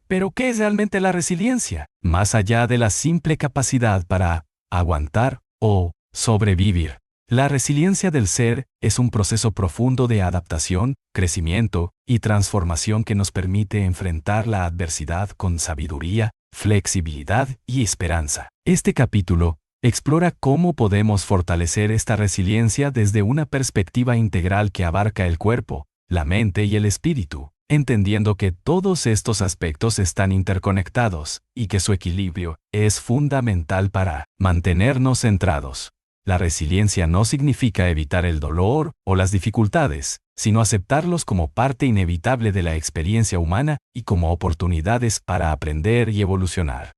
¿Pero qué es realmente la resiliencia? Más allá de la simple capacidad para aguantar o sobrevivir. La resiliencia del ser es un proceso profundo de adaptación, crecimiento y transformación que nos permite enfrentar la adversidad con sabiduría, flexibilidad y esperanza. Este capítulo explora cómo podemos fortalecer esta resiliencia desde una perspectiva integral que abarca el cuerpo, la mente y el espíritu, entendiendo que todos estos aspectos están interconectados y que su equilibrio es fundamental para mantenernos centrados. La resiliencia no significa evitar el dolor o las dificultades, sino aceptarlos como parte inevitable de la experiencia humana y como oportunidades para aprender y evolucionar.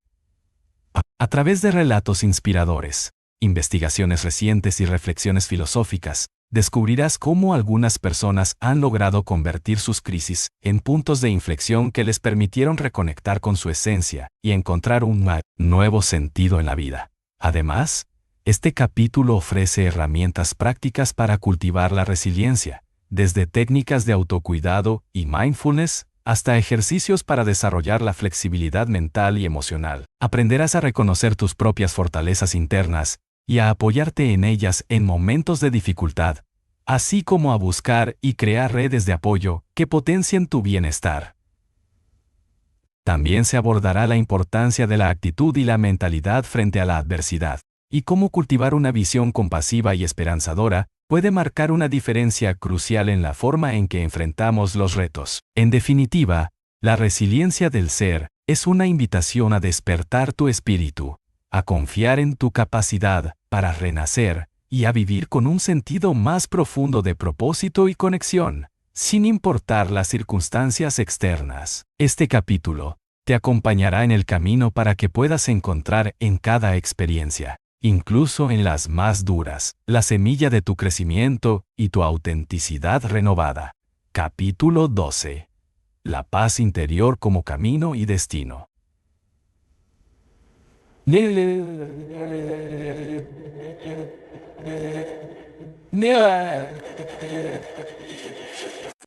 A través de relatos inspiradores, investigaciones recientes y reflexiones filosóficas, descubrirás cómo algunas personas han logrado convertir sus crisis en puntos de inflexión que les permitieron reconectar con su esencia y encontrar un nuevo sentido en la vida. Además, este capítulo ofrece herramientas prácticas para cultivar la resiliencia, desde técnicas de autocuidado y mindfulness hasta ejercicios para desarrollar la flexibilidad mental y emocional. Aprenderás a reconocer tus propias fortalezas internas y a apoyarte en ellas en momentos de dificultad, así como a buscar y crear redes de apoyo que potencien tu bienestar. También se abordará la importancia de la actitud y la mentalidad frente a la adversidad, y cómo cultivar una visión compasiva y esperanzadora puede marcar una diferencia crucial en la forma en que enfrentamos los retos. En definitiva, la resiliencia del ser es una invitación a despertar tu espíritu, a confiar en tu capacidad para renacer y a vivir con un sentido más profundo de propósito y conexión, sin importar las circunstancias externas. Este capítulo te acompañará en el camino para que puedas encontrar en cada experiencia, incluso en las más duras, la semilla de tu crecimiento y tu autenticidad renovada. Capítulo 12. La paz interior como camino y destino.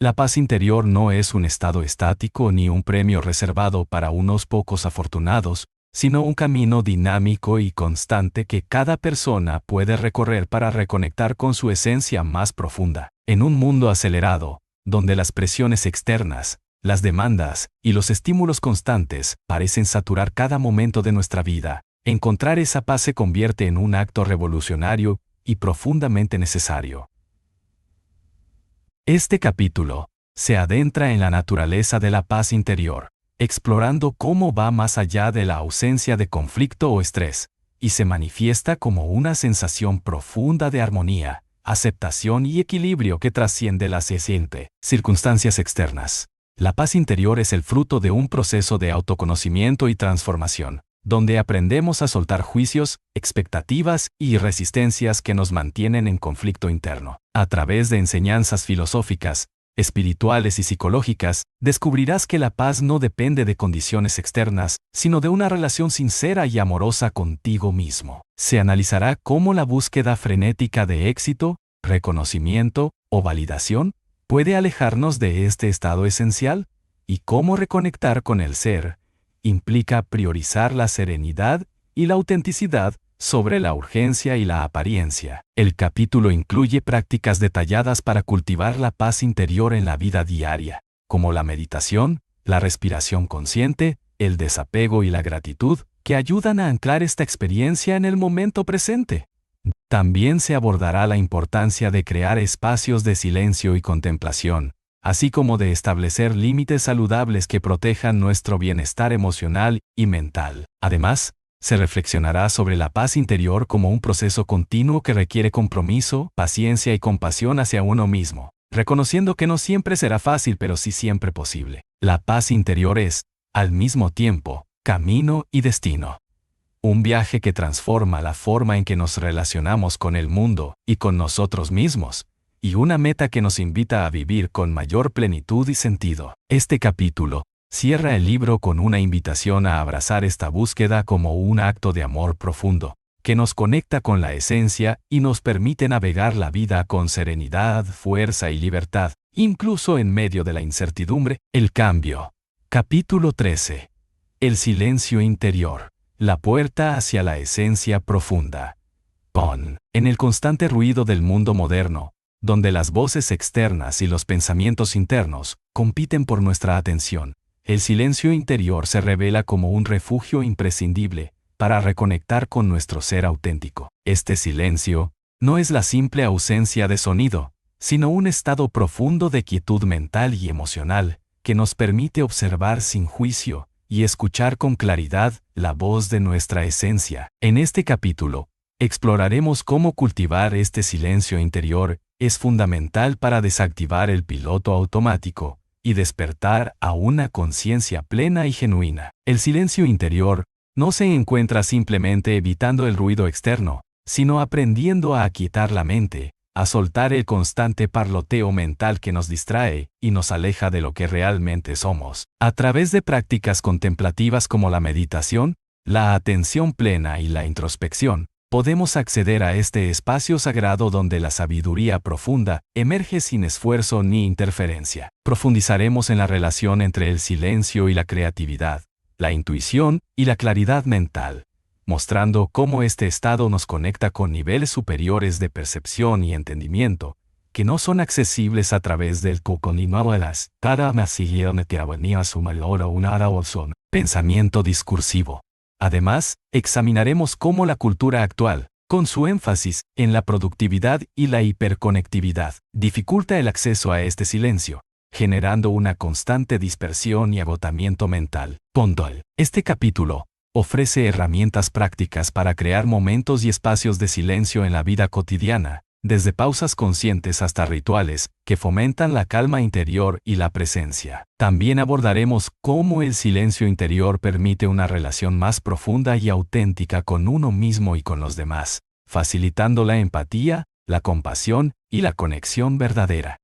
La paz interior no es un estado estático ni un premio reservado para unos pocos afortunados, sino un camino dinámico y constante que cada persona puede recorrer para reconectar con su esencia más profunda. En un mundo acelerado, donde las presiones externas, las demandas y los estímulos constantes parecen saturar cada momento de nuestra vida, encontrar esa paz se convierte en un acto revolucionario y profundamente necesario. Este capítulo se adentra en la naturaleza de la paz interior, explorando cómo va más allá de la ausencia de conflicto o estrés, y se manifiesta como una sensación profunda de armonía, aceptación y equilibrio que trasciende las circunstancias externas. La paz interior es el fruto de un proceso de autoconocimiento y transformación, donde aprendemos a soltar juicios, expectativas y resistencias que nos mantienen en conflicto interno. A través de enseñanzas filosóficas, espirituales y psicológicas, descubrirás que la paz no depende de condiciones externas, sino de una relación sincera y amorosa contigo mismo. Se analizará cómo la búsqueda frenética de éxito, reconocimiento o validación puede alejarnos de este estado esencial, y cómo reconectar con el ser implica priorizar la serenidad y la autenticidad sobre la urgencia y la apariencia. El capítulo incluye prácticas detalladas para cultivar la paz interior en la vida diaria, como la meditación, la respiración consciente, el desapego y la gratitud, que ayudan a anclar esta experiencia en el momento presente. También se abordará la importancia de crear espacios de silencio y contemplación, así como de establecer límites saludables que protejan nuestro bienestar emocional y mental. Además, se reflexionará sobre la paz interior como un proceso continuo que requiere compromiso, paciencia y compasión hacia uno mismo, reconociendo que no siempre será fácil, pero sí siempre posible. La paz interior es, al mismo tiempo, camino y destino. Un viaje que transforma la forma en que nos relacionamos con el mundo y con nosotros mismos, y una meta que nos invita a vivir con mayor plenitud y sentido. Este capítulo cierra el libro con una invitación a abrazar esta búsqueda como un acto de amor profundo, que nos conecta con la esencia y nos permite navegar la vida con serenidad, fuerza y libertad, incluso en medio de la incertidumbre. El cambio. Capítulo 13. El silencio interior. La puerta hacia la esencia profunda. En el constante ruido del mundo moderno, donde las voces externas y los pensamientos internos compiten por nuestra atención, el silencio interior se revela como un refugio imprescindible para reconectar con nuestro ser auténtico. Este silencio no es la simple ausencia de sonido, sino un estado profundo de quietud mental y emocional que nos permite observar sin juicio y escuchar con claridad la voz de nuestra esencia. En este capítulo, exploraremos cómo cultivar este silencio interior es fundamental para desactivar el piloto automático y despertar a una conciencia plena y genuina. El silencio interior no se encuentra simplemente evitando el ruido externo, sino aprendiendo a aquietar la mente, a soltar el constante parloteo mental que nos distrae y nos aleja de lo que realmente somos. A través de prácticas contemplativas como la meditación, la atención plena y la introspección, podemos acceder a este espacio sagrado donde la sabiduría profunda emerge sin esfuerzo ni interferencia. Profundizaremos en la relación entre el silencio y la creatividad, la intuición y la claridad mental, mostrando cómo este estado nos conecta con niveles superiores de percepción y entendimiento, que no son accesibles a través del pensamiento discursivo. Además, examinaremos cómo la cultura actual, con su énfasis en la productividad y la hiperconectividad, dificulta el acceso a este silencio, generando una constante dispersión y agotamiento mental. Este capítulo ofrece herramientas prácticas para crear momentos y espacios de silencio en la vida cotidiana, desde pausas conscientes hasta rituales que fomentan la calma interior y la presencia. También abordaremos cómo el silencio interior permite una relación más profunda y auténtica con uno mismo y con los demás, facilitando la empatía, la compasión y la conexión verdadera.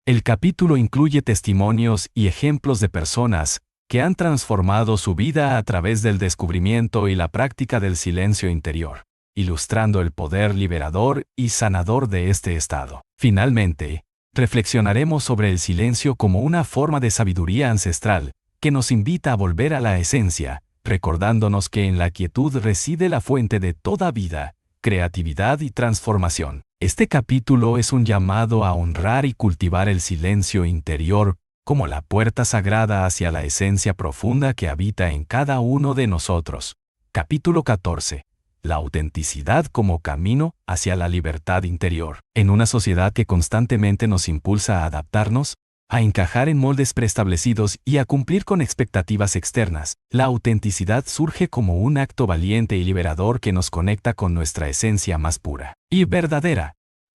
El capítulo incluye testimonios y ejemplos de personas que han transformado su vida a través del descubrimiento y la práctica del silencio interior, ilustrando el poder liberador y sanador de este estado. Finalmente, reflexionaremos sobre el silencio como una forma de sabiduría ancestral que nos invita a volver a la esencia, recordándonos que en la quietud reside la fuente de toda vida, creatividad y transformación. Este capítulo es un llamado a honrar y cultivar el silencio interior como la puerta sagrada hacia la esencia profunda que habita en cada uno de nosotros. Capítulo 14. La autenticidad como camino hacia la libertad interior. En una sociedad que constantemente nos impulsa a adaptarnos, a encajar en moldes preestablecidos y a cumplir con expectativas externas, la autenticidad surge como un acto valiente y liberador que nos conecta con nuestra esencia más pura y verdadera.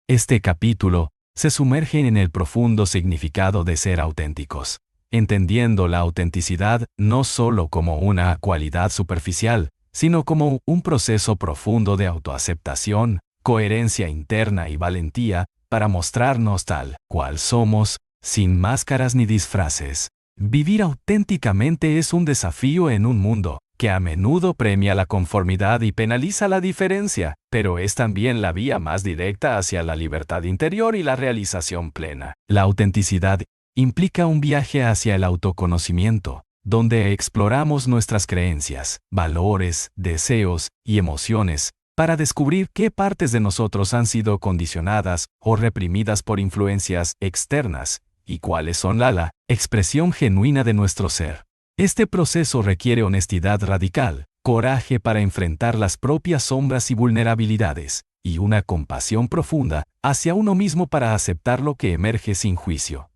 Este capítulo se sumerge en el profundo significado de ser auténticos, entendiendo la autenticidad no solo como una cualidad superficial, sino como un proceso profundo de autoaceptación, coherencia interna y valentía para mostrarnos tal cual somos, sin máscaras ni disfraces. Vivir auténticamente es un desafío en un mundo que a menudo premia la conformidad y penaliza la diferencia, pero es también la vía más directa hacia la libertad interior y la realización plena. La autenticidad implica un viaje hacia el autoconocimiento, donde exploramos nuestras creencias, valores, deseos y emociones, para descubrir qué partes de nosotros han sido condicionadas o reprimidas por influencias externas, y cuáles son la expresión genuina de nuestro ser. Este proceso requiere honestidad radical, coraje para enfrentar las propias sombras y vulnerabilidades, y una compasión profunda hacia uno mismo para aceptar lo que emerge sin juicio.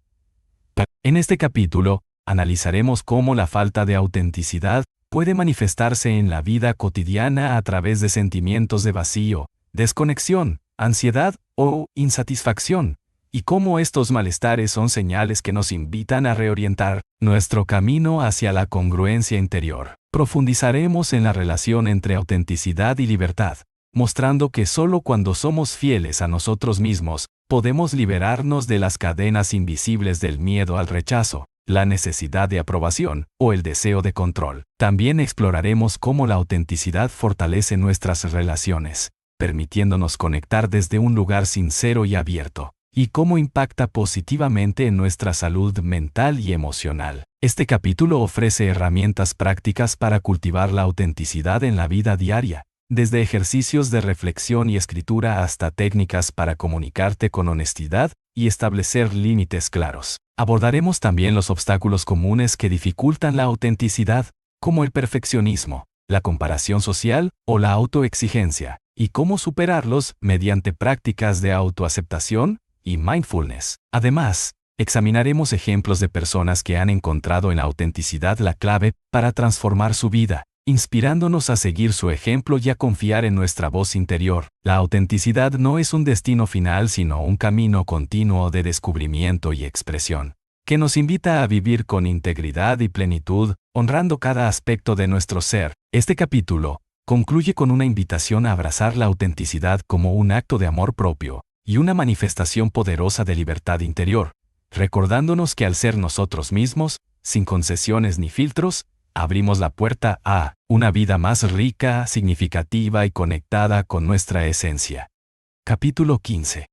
En este capítulo, analizaremos cómo la falta de autenticidad puede manifestarse en la vida cotidiana a través de sentimientos de vacío, desconexión, ansiedad o insatisfacción, y cómo estos malestares son señales que nos invitan a reorientar nuestro camino hacia la congruencia interior. Profundizaremos en la relación entre autenticidad y libertad, mostrando que solo cuando somos fieles a nosotros mismos, podemos liberarnos de las cadenas invisibles del miedo al rechazo, la necesidad de aprobación o el deseo de control. También exploraremos cómo la autenticidad fortalece nuestras relaciones, permitiéndonos conectar desde un lugar sincero y abierto, y cómo impacta positivamente en nuestra salud mental y emocional. Este capítulo ofrece herramientas prácticas para cultivar la autenticidad en la vida diaria, desde ejercicios de reflexión y escritura hasta técnicas para comunicarte con honestidad y establecer límites claros. Abordaremos también los obstáculos comunes que dificultan la autenticidad, como el perfeccionismo, la comparación social o la autoexigencia, y cómo superarlos mediante prácticas de autoaceptación y mindfulness. Además, examinaremos ejemplos de personas que han encontrado en la autenticidad la clave para transformar su vida, inspirándonos a seguir su ejemplo y a confiar en nuestra voz interior. La autenticidad no es un destino final, sino un camino continuo de descubrimiento y expresión, que nos invita a vivir con integridad y plenitud, honrando cada aspecto de nuestro ser. Este capítulo concluye con una invitación a abrazar la autenticidad como un acto de amor propio y una manifestación poderosa de libertad interior, recordándonos que al ser nosotros mismos, sin concesiones ni filtros, abrimos la puerta a una vida más rica, significativa y conectada con nuestra esencia. Capítulo 15.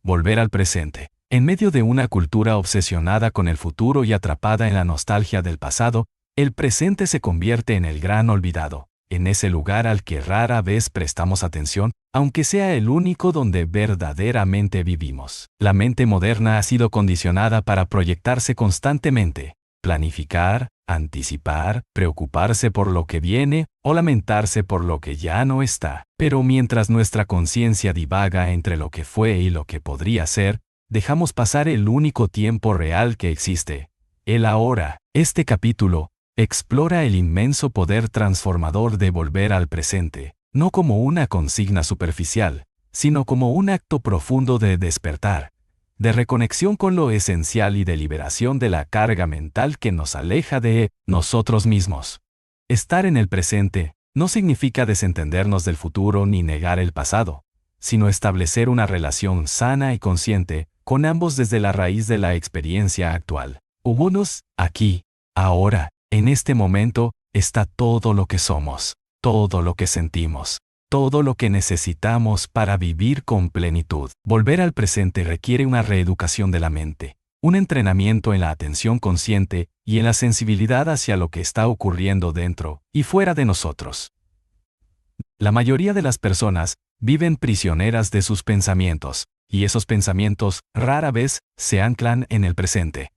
Volver al presente. En medio de una cultura obsesionada con el futuro y atrapada en la nostalgia del pasado, el presente se convierte en el gran olvidado, en ese lugar al que rara vez prestamos atención, aunque sea el único donde verdaderamente vivimos. La mente moderna ha sido condicionada para proyectarse constantemente, planificar, anticipar, preocuparse por lo que viene o lamentarse por lo que ya no está. Pero mientras nuestra conciencia divaga entre lo que fue y lo que podría ser, dejamos pasar el único tiempo real que existe, el ahora. Este capítulo explora el inmenso poder transformador de volver al presente, no como una consigna superficial, sino como un acto profundo de despertar, de reconexión con lo esencial y de liberación de la carga mental que nos aleja de nosotros mismos. Estar en el presente no significa desentendernos del futuro ni negar el pasado, sino establecer una relación sana y consciente con ambos desde la raíz de la experiencia actual. Ubuntu, aquí, ahora, en este momento, está todo lo que somos, todo lo que sentimos, todo lo que necesitamos para vivir con plenitud. Volver al presente requiere una reeducación de la mente, un entrenamiento en la atención consciente y en la sensibilidad hacia lo que está ocurriendo dentro y fuera de nosotros. La mayoría de las personas viven prisioneras de sus pensamientos, y esos pensamientos rara vez se anclan en el presente.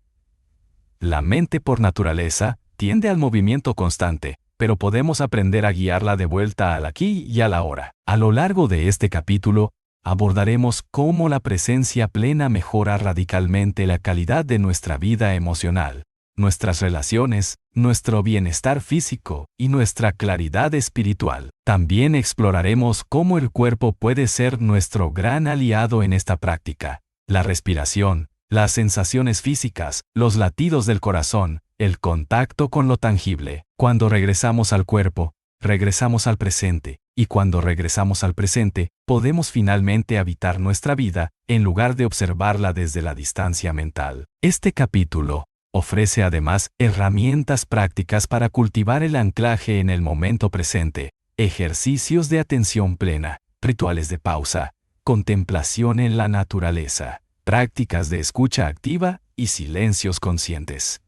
La mente por naturaleza tiende al movimiento constante, pero podemos aprender a guiarla de vuelta al aquí y al ahora. A lo largo de este capítulo, abordaremos cómo la presencia plena mejora radicalmente la calidad de nuestra vida emocional, nuestras relaciones, nuestro bienestar físico y nuestra claridad espiritual. También exploraremos cómo el cuerpo puede ser nuestro gran aliado en esta práctica. La respiración, las sensaciones físicas, los latidos del corazón, el contacto con lo tangible. Cuando regresamos al cuerpo, regresamos al presente, y cuando regresamos al presente, podemos finalmente habitar nuestra vida, en lugar de observarla desde la distancia mental. Este capítulo ofrece además herramientas prácticas para cultivar el anclaje en el momento presente, ejercicios de atención plena, rituales de pausa, contemplación en la naturaleza, prácticas de escucha activa y silencios conscientes.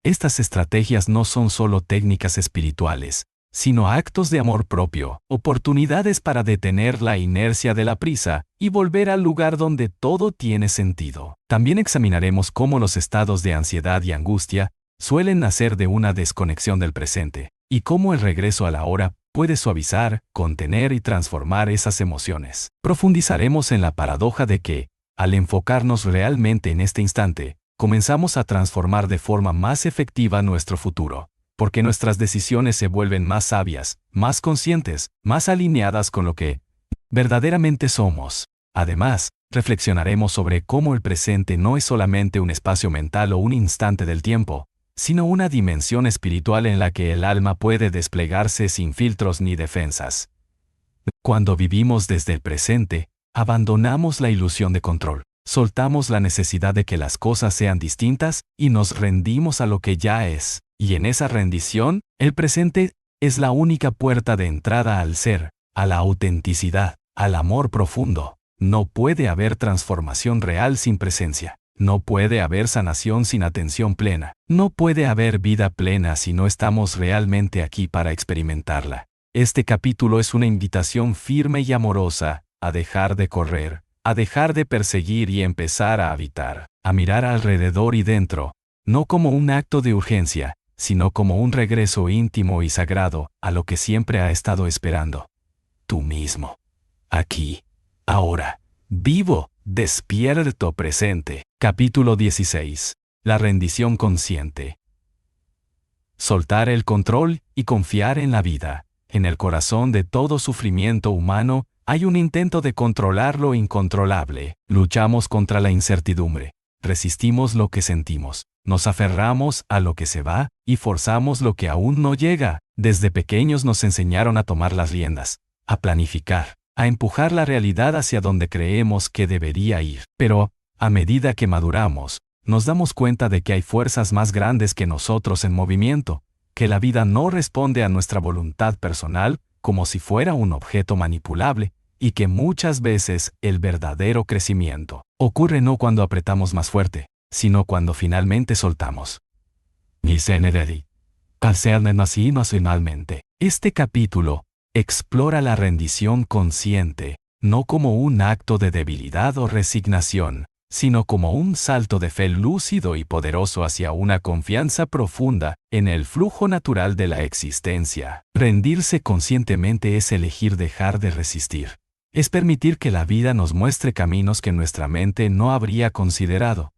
Estas estrategias no son solo técnicas espirituales, sino actos de amor propio, oportunidades para detener la inercia de la prisa y volver al lugar donde todo tiene sentido. También examinaremos cómo los estados de ansiedad y angustia suelen nacer de una desconexión del presente, y cómo el regreso a la hora puede suavizar, contener y transformar esas emociones. Profundizaremos en la paradoja de que, al enfocarnos realmente en este instante, comenzamos a transformar de forma más efectiva nuestro futuro, porque nuestras decisiones se vuelven más sabias, más conscientes, más alineadas con lo que verdaderamente somos. Además, reflexionaremos sobre cómo el presente no es solamente un espacio mental o un instante del tiempo, sino una dimensión espiritual en la que el alma puede desplegarse sin filtros ni defensas. Cuando vivimos desde el presente, abandonamos la ilusión de control, soltamos la necesidad de que las cosas sean distintas y nos rendimos a lo que ya es. Y en esa rendición, el presente es la única puerta de entrada al ser, a la autenticidad, al amor profundo. No puede haber transformación real sin presencia. No puede haber sanación sin atención plena. No puede haber vida plena si no estamos realmente aquí para experimentarla. Este capítulo es una invitación firme y amorosa a dejar de correr, a dejar de perseguir y empezar a habitar, a mirar alrededor y dentro, no como un acto de urgencia, sino como un regreso íntimo y sagrado a lo que siempre ha estado esperando. Tú mismo. Aquí. Ahora. Vivo. Despierto presente. Capítulo 16. La rendición consciente. Soltar el control y confiar en la vida. En el corazón de todo sufrimiento humano hay un intento de controlar lo incontrolable. Luchamos contra la incertidumbre. Resistimos lo que sentimos. Nos aferramos a lo que se va y forzamos lo que aún no llega. Desde pequeños nos enseñaron a tomar las riendas, a planificar, a empujar la realidad hacia donde creemos que debería ir. Pero, a medida que maduramos, nos damos cuenta de que hay fuerzas más grandes que nosotros en movimiento, que la vida no responde a nuestra voluntad personal como si fuera un objeto manipulable, y que muchas veces el verdadero crecimiento ocurre no cuando apretamos más fuerte, sino cuando finalmente soltamos. Este capítulo explora la rendición consciente, no como un acto de debilidad o resignación, sino como un salto de fe lúcido y poderoso hacia una confianza profunda en el flujo natural de la existencia. Rendirse conscientemente es elegir dejar de resistir. Es permitir que la vida nos muestre caminos que nuestra mente no habría considerado.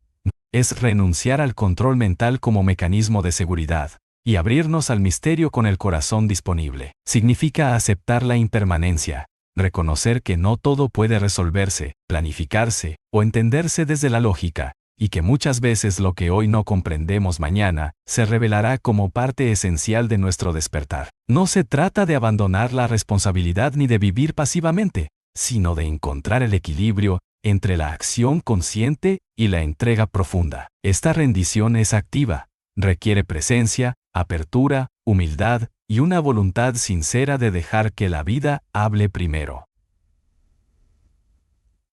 Es renunciar al control mental como mecanismo de seguridad y abrirnos al misterio con el corazón disponible. Significa aceptar la impermanencia, reconocer que no todo puede resolverse, planificarse o entenderse desde la lógica, y que muchas veces lo que hoy no comprendemos mañana se revelará como parte esencial de nuestro despertar. No se trata de abandonar la responsabilidad ni de vivir pasivamente, sino de encontrar el equilibrio entre la acción consciente y la entrega profunda. Esta rendición es activa, requiere presencia, apertura, humildad y una voluntad sincera de dejar que la vida hable primero.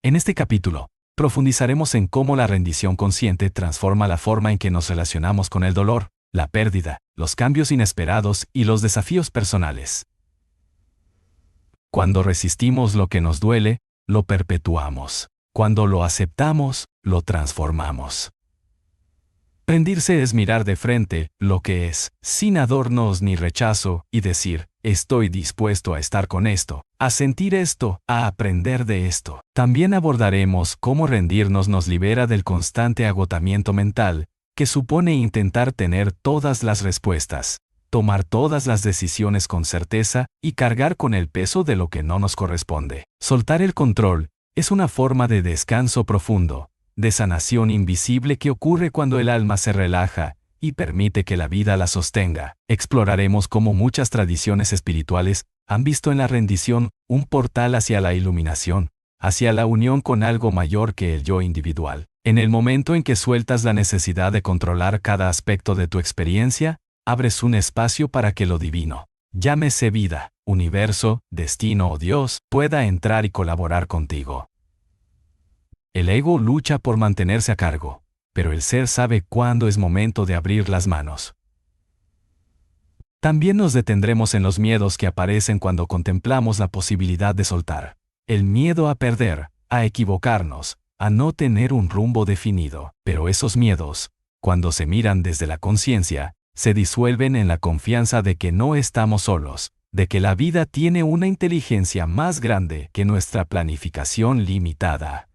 En este capítulo, profundizaremos en cómo la rendición consciente transforma la forma en que nos relacionamos con el dolor, la pérdida, los cambios inesperados y los desafíos personales. Cuando resistimos lo que nos duele, lo perpetuamos. Cuando lo aceptamos, lo transformamos. Rendirse es mirar de frente lo que es, sin adornos ni rechazo, y decir, estoy dispuesto a estar con esto, a sentir esto, a aprender de esto. También abordaremos cómo rendirnos nos libera del constante agotamiento mental, que supone intentar tener todas las respuestas, tomar todas las decisiones con certeza y cargar con el peso de lo que no nos corresponde. Soltar el control es una forma de descanso profundo, de sanación invisible que ocurre cuando el alma se relaja y permite que la vida la sostenga. Exploraremos cómo muchas tradiciones espirituales han visto en la rendición un portal hacia la iluminación, hacia la unión con algo mayor que el yo individual. En el momento en que sueltas la necesidad de controlar cada aspecto de tu experiencia, abres un espacio para que lo divino, llámese vida, universo, destino o Dios, pueda entrar y colaborar contigo. El ego lucha por mantenerse a cargo, pero el ser sabe cuándo es momento de abrir las manos. También nos detendremos en los miedos que aparecen cuando contemplamos la posibilidad de soltar. El miedo a perder, a equivocarnos, a no tener un rumbo definido. Pero esos miedos, cuando se miran desde la conciencia, se disuelven en la confianza de que no estamos solos, de que la vida tiene una inteligencia más grande que nuestra planificación limitada.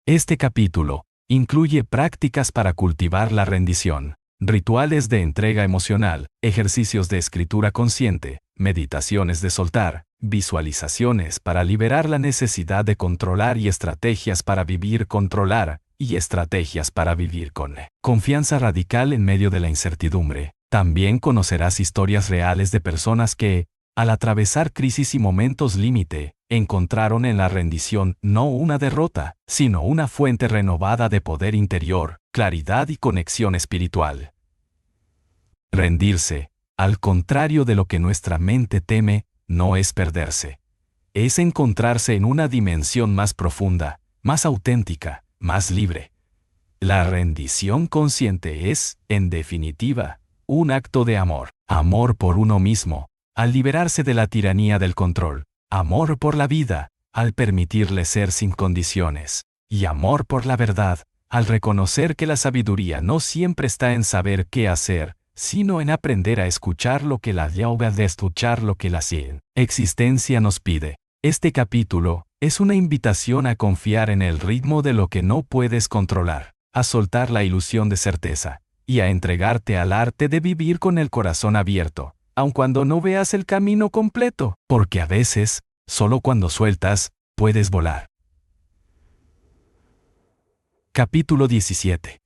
Este capítulo incluye prácticas para cultivar la rendición, rituales de entrega emocional, ejercicios de escritura consciente, meditaciones de soltar, visualizaciones para liberar la necesidad de controlar y estrategias para vivir controlar, y estrategias para vivir con confianza radical en medio de la incertidumbre. También conocerás historias reales de personas que, al atravesar crisis y momentos límite, encontraron en la rendición no una derrota, sino una fuente renovada de poder interior, claridad y conexión espiritual. Rendirse, al contrario de lo que nuestra mente teme, no es perderse. Es encontrarse en una dimensión más profunda, más auténtica, más libre. La rendición consciente es, en definitiva, un acto de amor. Amor por uno mismo, al liberarse de la tiranía del control. Amor por la vida, al permitirle ser sin condiciones. Y amor por la verdad, al reconocer que la sabiduría no siempre está en saber qué hacer, sino en aprender a escuchar lo que la yoga de escuchar lo que la existencia nos pide. Este capítulo es una invitación a confiar en el ritmo de lo que no puedes controlar, a soltar la ilusión de certeza, y a entregarte al arte de vivir con el corazón abierto, aun cuando no veas el camino completo, porque a veces, solo cuando sueltas, puedes volar. Capítulo 17.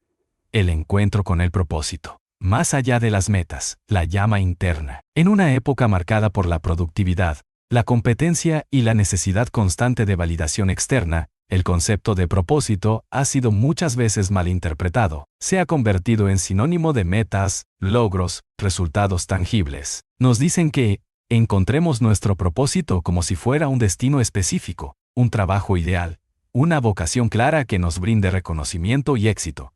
El encuentro con el propósito. Más allá de las metas, la llama interna. En una época marcada por la productividad, la competencia y la necesidad constante de validación externa, el concepto de propósito ha sido muchas veces malinterpretado. Se ha convertido en sinónimo de metas, logros, resultados tangibles. Nos dicen que encontremos nuestro propósito como si fuera un destino específico, un trabajo ideal, una vocación clara que nos brinde reconocimiento y éxito.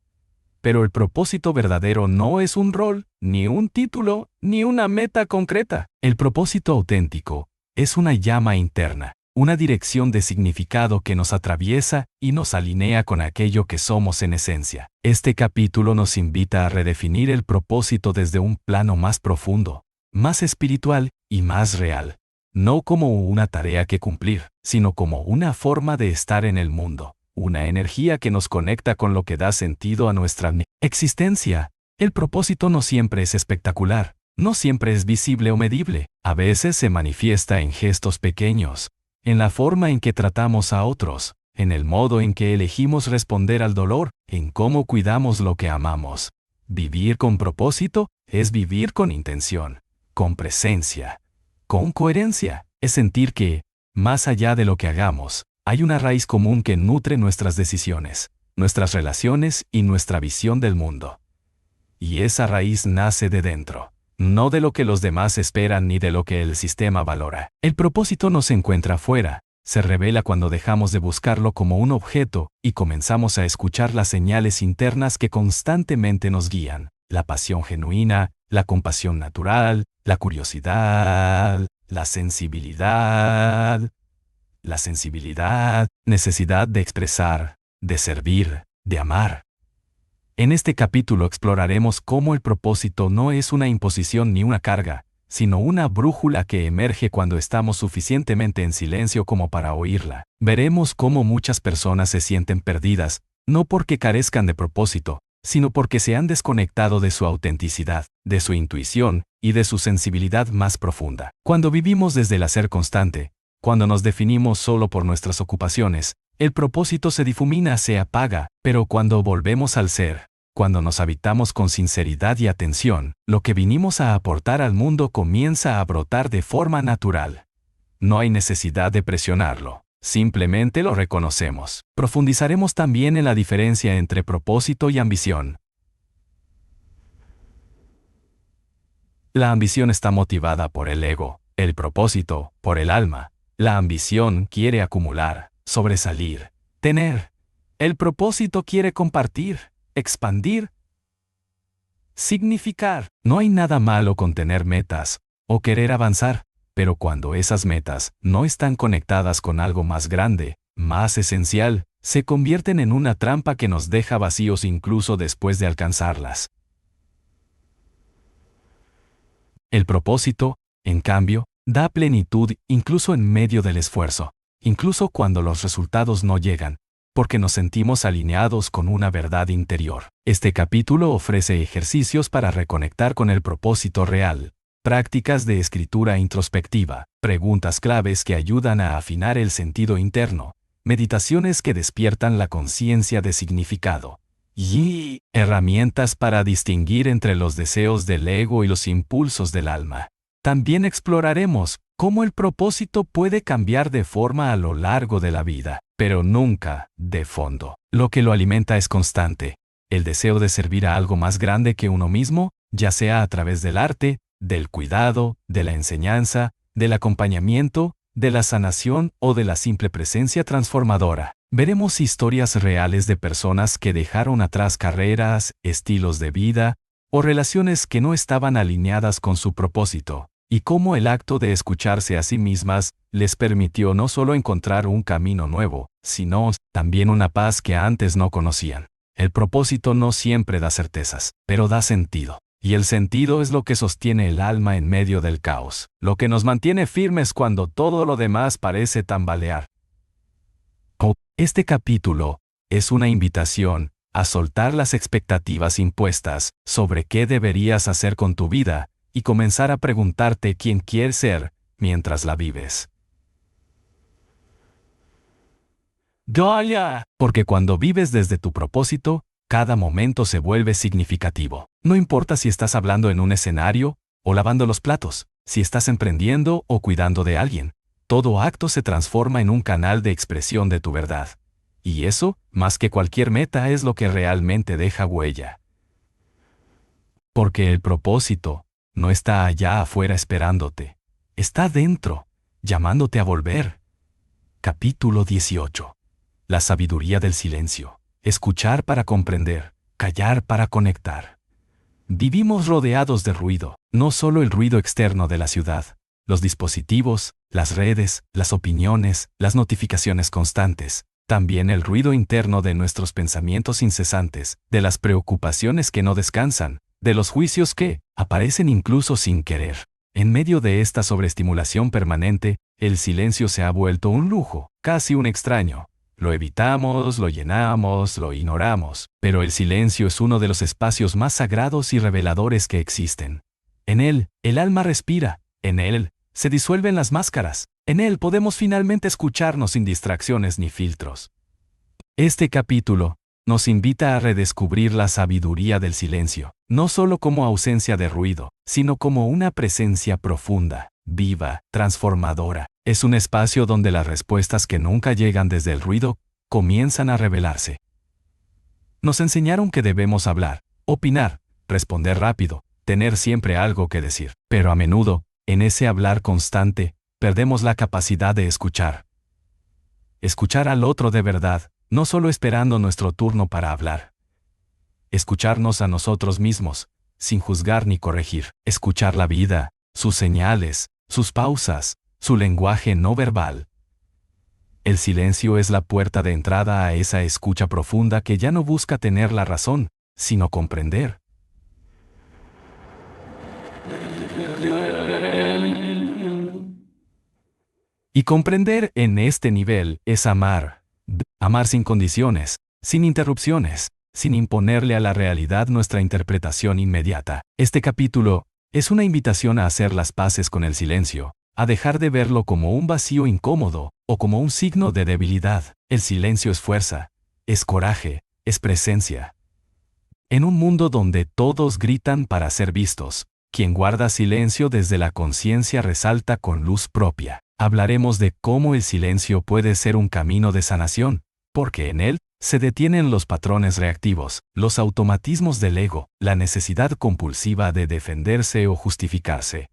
Pero el propósito verdadero no es un rol, ni un título, ni una meta concreta. El propósito auténtico es una llama interna, una dirección de significado que nos atraviesa y nos alinea con aquello que somos en esencia. Este capítulo nos invita a redefinir el propósito desde un plano más profundo, más espiritual y más real. No como una tarea que cumplir, sino como una forma de estar en el mundo. Una energía que nos conecta con lo que da sentido a nuestra existencia. El propósito no siempre es espectacular, no siempre es visible o medible. A veces se manifiesta en gestos pequeños, en la forma en que tratamos a otros, en el modo en que elegimos responder al dolor, en cómo cuidamos lo que amamos. Vivir con propósito es vivir con intención, con presencia, con coherencia. Es sentir que, más allá de lo que hagamos, hay una raíz común que nutre nuestras decisiones, nuestras relaciones y nuestra visión del mundo. Y esa raíz nace de dentro, no de lo que los demás esperan ni de lo que el sistema valora. El propósito no se encuentra afuera, se revela cuando dejamos de buscarlo como un objeto y comenzamos a escuchar las señales internas que constantemente nos guían. La pasión genuina, la compasión natural, la curiosidad, la sensibilidad, necesidad de expresar, de servir, de amar. En este capítulo exploraremos cómo el propósito no es una imposición ni una carga, sino una brújula que emerge cuando estamos suficientemente en silencio como para oírla. Veremos cómo muchas personas se sienten perdidas, no porque carezcan de propósito, sino porque se han desconectado de su autenticidad, de su intuición y de su sensibilidad más profunda. Cuando vivimos desde el hacer constante, cuando nos definimos solo por nuestras ocupaciones, el propósito se difumina, se apaga, pero cuando volvemos al ser, Cuando nos habitamos con sinceridad y atención, lo que vinimos a aportar al mundo comienza a brotar de forma natural. No hay necesidad de presionarlo, simplemente lo reconocemos. Profundizaremos también en la diferencia entre propósito y ambición. La ambición está motivada por el ego, el propósito, por el alma. La ambición quiere acumular, sobresalir, tener. El propósito quiere compartir, expandir, significar. No hay nada malo con tener metas o querer avanzar, pero cuando esas metas no están conectadas con algo más grande, más esencial, se convierten en una trampa que nos deja vacíos incluso después de alcanzarlas. El propósito, en cambio, da plenitud incluso en medio del esfuerzo, incluso cuando los resultados no llegan, porque nos sentimos alineados con una verdad interior. Este capítulo ofrece ejercicios para reconectar con el propósito real, prácticas de escritura introspectiva, preguntas claves que ayudan a afinar el sentido interno, meditaciones que despiertan la conciencia de significado, y herramientas para distinguir entre los deseos del ego y los impulsos del alma. También exploraremos cómo el propósito puede cambiar de forma a lo largo de la vida, pero nunca de fondo. Lo que lo alimenta es constante, el deseo de servir a algo más grande que uno mismo, ya sea a través del arte, del cuidado, de la enseñanza, del acompañamiento, de la sanación o de la simple presencia transformadora. Veremos historias reales de personas que dejaron atrás carreras, estilos de vida o relaciones que no estaban alineadas con su propósito, y cómo el acto de escucharse a sí mismas les permitió no solo encontrar un camino nuevo, sino también una paz que antes no conocían. El propósito no siempre da certezas, pero da sentido. Y el sentido es lo que sostiene el alma en medio del caos, lo que nos mantiene firmes cuando todo lo demás parece tambalear. Este capítulo es una invitación a soltar las expectativas impuestas sobre qué deberías hacer con tu vida y comenzar a preguntarte quién quieres ser mientras la vives. Porque cuando vives desde tu propósito, cada momento se vuelve significativo. No importa si estás hablando en un escenario o lavando los platos, si estás emprendiendo o cuidando de alguien. Todo acto se transforma en un canal de expresión de tu verdad. Y eso, más que cualquier meta, es lo que realmente deja huella. Porque el propósito no está allá afuera esperándote. Está dentro, llamándote a volver. Capítulo 18. La sabiduría del silencio. Escuchar para comprender, callar para conectar. Vivimos rodeados de ruido, no solo el ruido externo de la ciudad, los dispositivos, las redes, las opiniones, las notificaciones constantes, también el ruido interno de nuestros pensamientos incesantes, de las preocupaciones que no descansan, de los juicios que aparecen incluso sin querer. En medio de esta sobreestimulación permanente, el silencio se ha vuelto un lujo, casi un extraño. Lo evitamos, lo llenamos, lo ignoramos, pero el silencio es uno de los espacios más sagrados y reveladores que existen. En él, el alma respira, en él, se disuelven las máscaras, en él podemos finalmente escucharnos sin distracciones ni filtros. Este capítulo nos invita a redescubrir la sabiduría del silencio, no solo como ausencia de ruido, sino como una presencia profunda, viva, transformadora. Es un espacio donde las respuestas que nunca llegan desde el ruido comienzan a revelarse. Nos enseñaron que debemos hablar, opinar, responder rápido, tener siempre algo que decir, pero a menudo, en ese hablar constante, perdemos la capacidad de escuchar. Escuchar al otro de verdad, no solo esperando nuestro turno para hablar. Escucharnos a nosotros mismos, sin juzgar ni corregir. Escuchar la vida, sus señales, sus pausas, su lenguaje no verbal. El silencio es la puerta de entrada a esa escucha profunda que ya no busca tener la razón, sino comprender. Y comprender en este nivel es amar. Amar sin condiciones, sin interrupciones, sin imponerle a la realidad nuestra interpretación inmediata. Este capítulo es una invitación a hacer las paces con el silencio, a dejar de verlo como un vacío incómodo o como un signo de debilidad. El silencio es fuerza, es coraje, es presencia. En un mundo donde todos gritan para ser vistos, quien guarda silencio desde la conciencia resalta con luz propia. Hablaremos de cómo el silencio puede ser un camino de sanación, porque en él se detienen los patrones reactivos, los automatismos del ego, la necesidad compulsiva de defenderse o justificarse.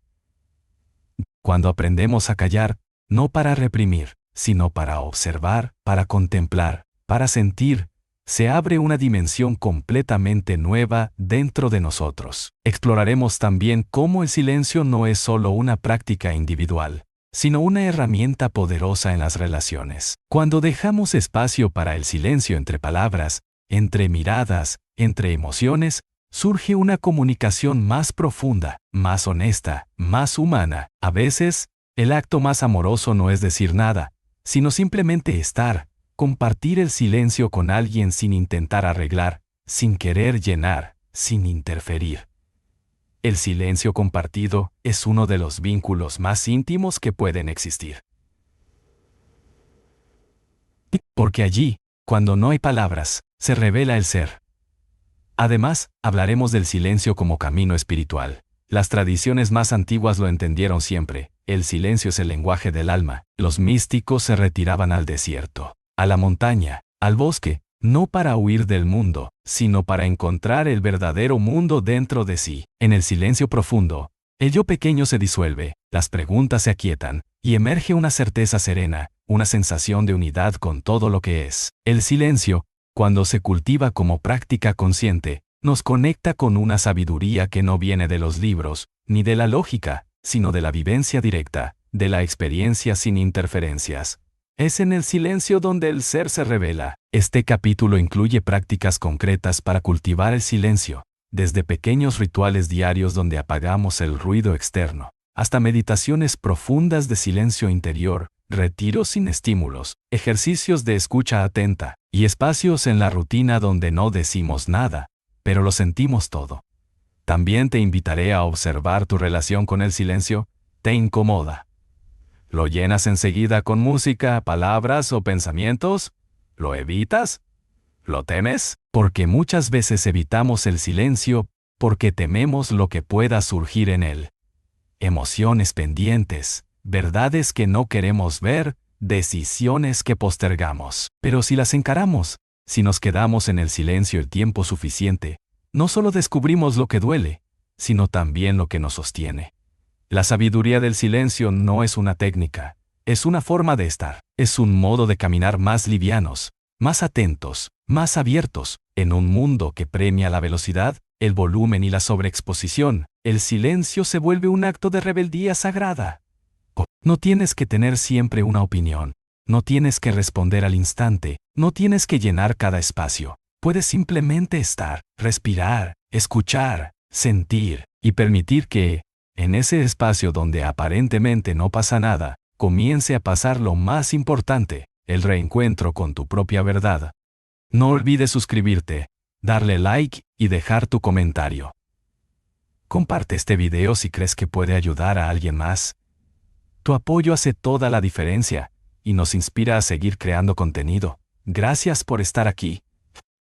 Cuando aprendemos a callar, no para reprimir, sino para observar, para contemplar, para sentir, se abre una dimensión completamente nueva dentro de nosotros. Exploraremos también cómo el silencio no es solo una práctica individual, sino una herramienta poderosa en las relaciones. Cuando dejamos espacio para el silencio entre palabras, entre miradas, entre emociones, surge una comunicación más profunda, más honesta, más humana. A veces, el acto más amoroso no es decir nada, sino simplemente estar, compartir el silencio con alguien sin intentar arreglar, sin querer llenar, sin interferir. El silencio compartido es uno de los vínculos más íntimos que pueden existir. Porque allí, cuando no hay palabras, se revela el ser. Además, hablaremos del silencio como camino espiritual. Las tradiciones más antiguas lo entendieron siempre. El silencio es el lenguaje del alma. Los místicos se retiraban al desierto, a la montaña, al bosque, no para huir del mundo, sino para encontrar el verdadero mundo dentro de sí. En el silencio profundo, el yo pequeño se disuelve, las preguntas se aquietan, y emerge una certeza serena, una sensación de unidad con todo lo que es. El silencio, cuando se cultiva como práctica consciente, nos conecta con una sabiduría que no viene de los libros, ni de la lógica, sino de la vivencia directa, de la experiencia sin interferencias. Es en el silencio donde el ser se revela. Este capítulo incluye prácticas concretas para cultivar el silencio, desde pequeños rituales diarios donde apagamos el ruido externo, hasta meditaciones profundas de silencio interior, retiros sin estímulos, ejercicios de escucha atenta, y espacios en la rutina donde no decimos nada, pero lo sentimos todo. También te invitaré a observar tu relación con el silencio. ¿Te incomoda? ¿Lo llenas enseguida con música, palabras o pensamientos? ¿Lo evitas? ¿Lo temes? Porque muchas veces evitamos el silencio porque tememos lo que pueda surgir en él. Emociones pendientes, verdades que no queremos ver, decisiones que postergamos. Pero si las encaramos, si nos quedamos en el silencio el tiempo suficiente, no solo descubrimos lo que duele, sino también lo que nos sostiene. La sabiduría del silencio no es una técnica, es una forma de estar, es un modo de caminar más livianos, más atentos, más abiertos, en un mundo que premia la velocidad, el volumen y la sobreexposición. El silencio se vuelve un acto de rebeldía sagrada. No tienes que tener siempre una opinión, no tienes que responder al instante, no tienes que llenar cada espacio. Puedes simplemente estar, respirar, escuchar, sentir y permitir que, en ese espacio donde aparentemente no pasa nada, comience a pasar lo más importante, el reencuentro con tu propia verdad. No olvides suscribirte, darle like y dejar tu comentario. Comparte este video si crees que puede ayudar a alguien más. Tu apoyo hace toda la diferencia y nos inspira a seguir creando contenido. Gracias por estar aquí.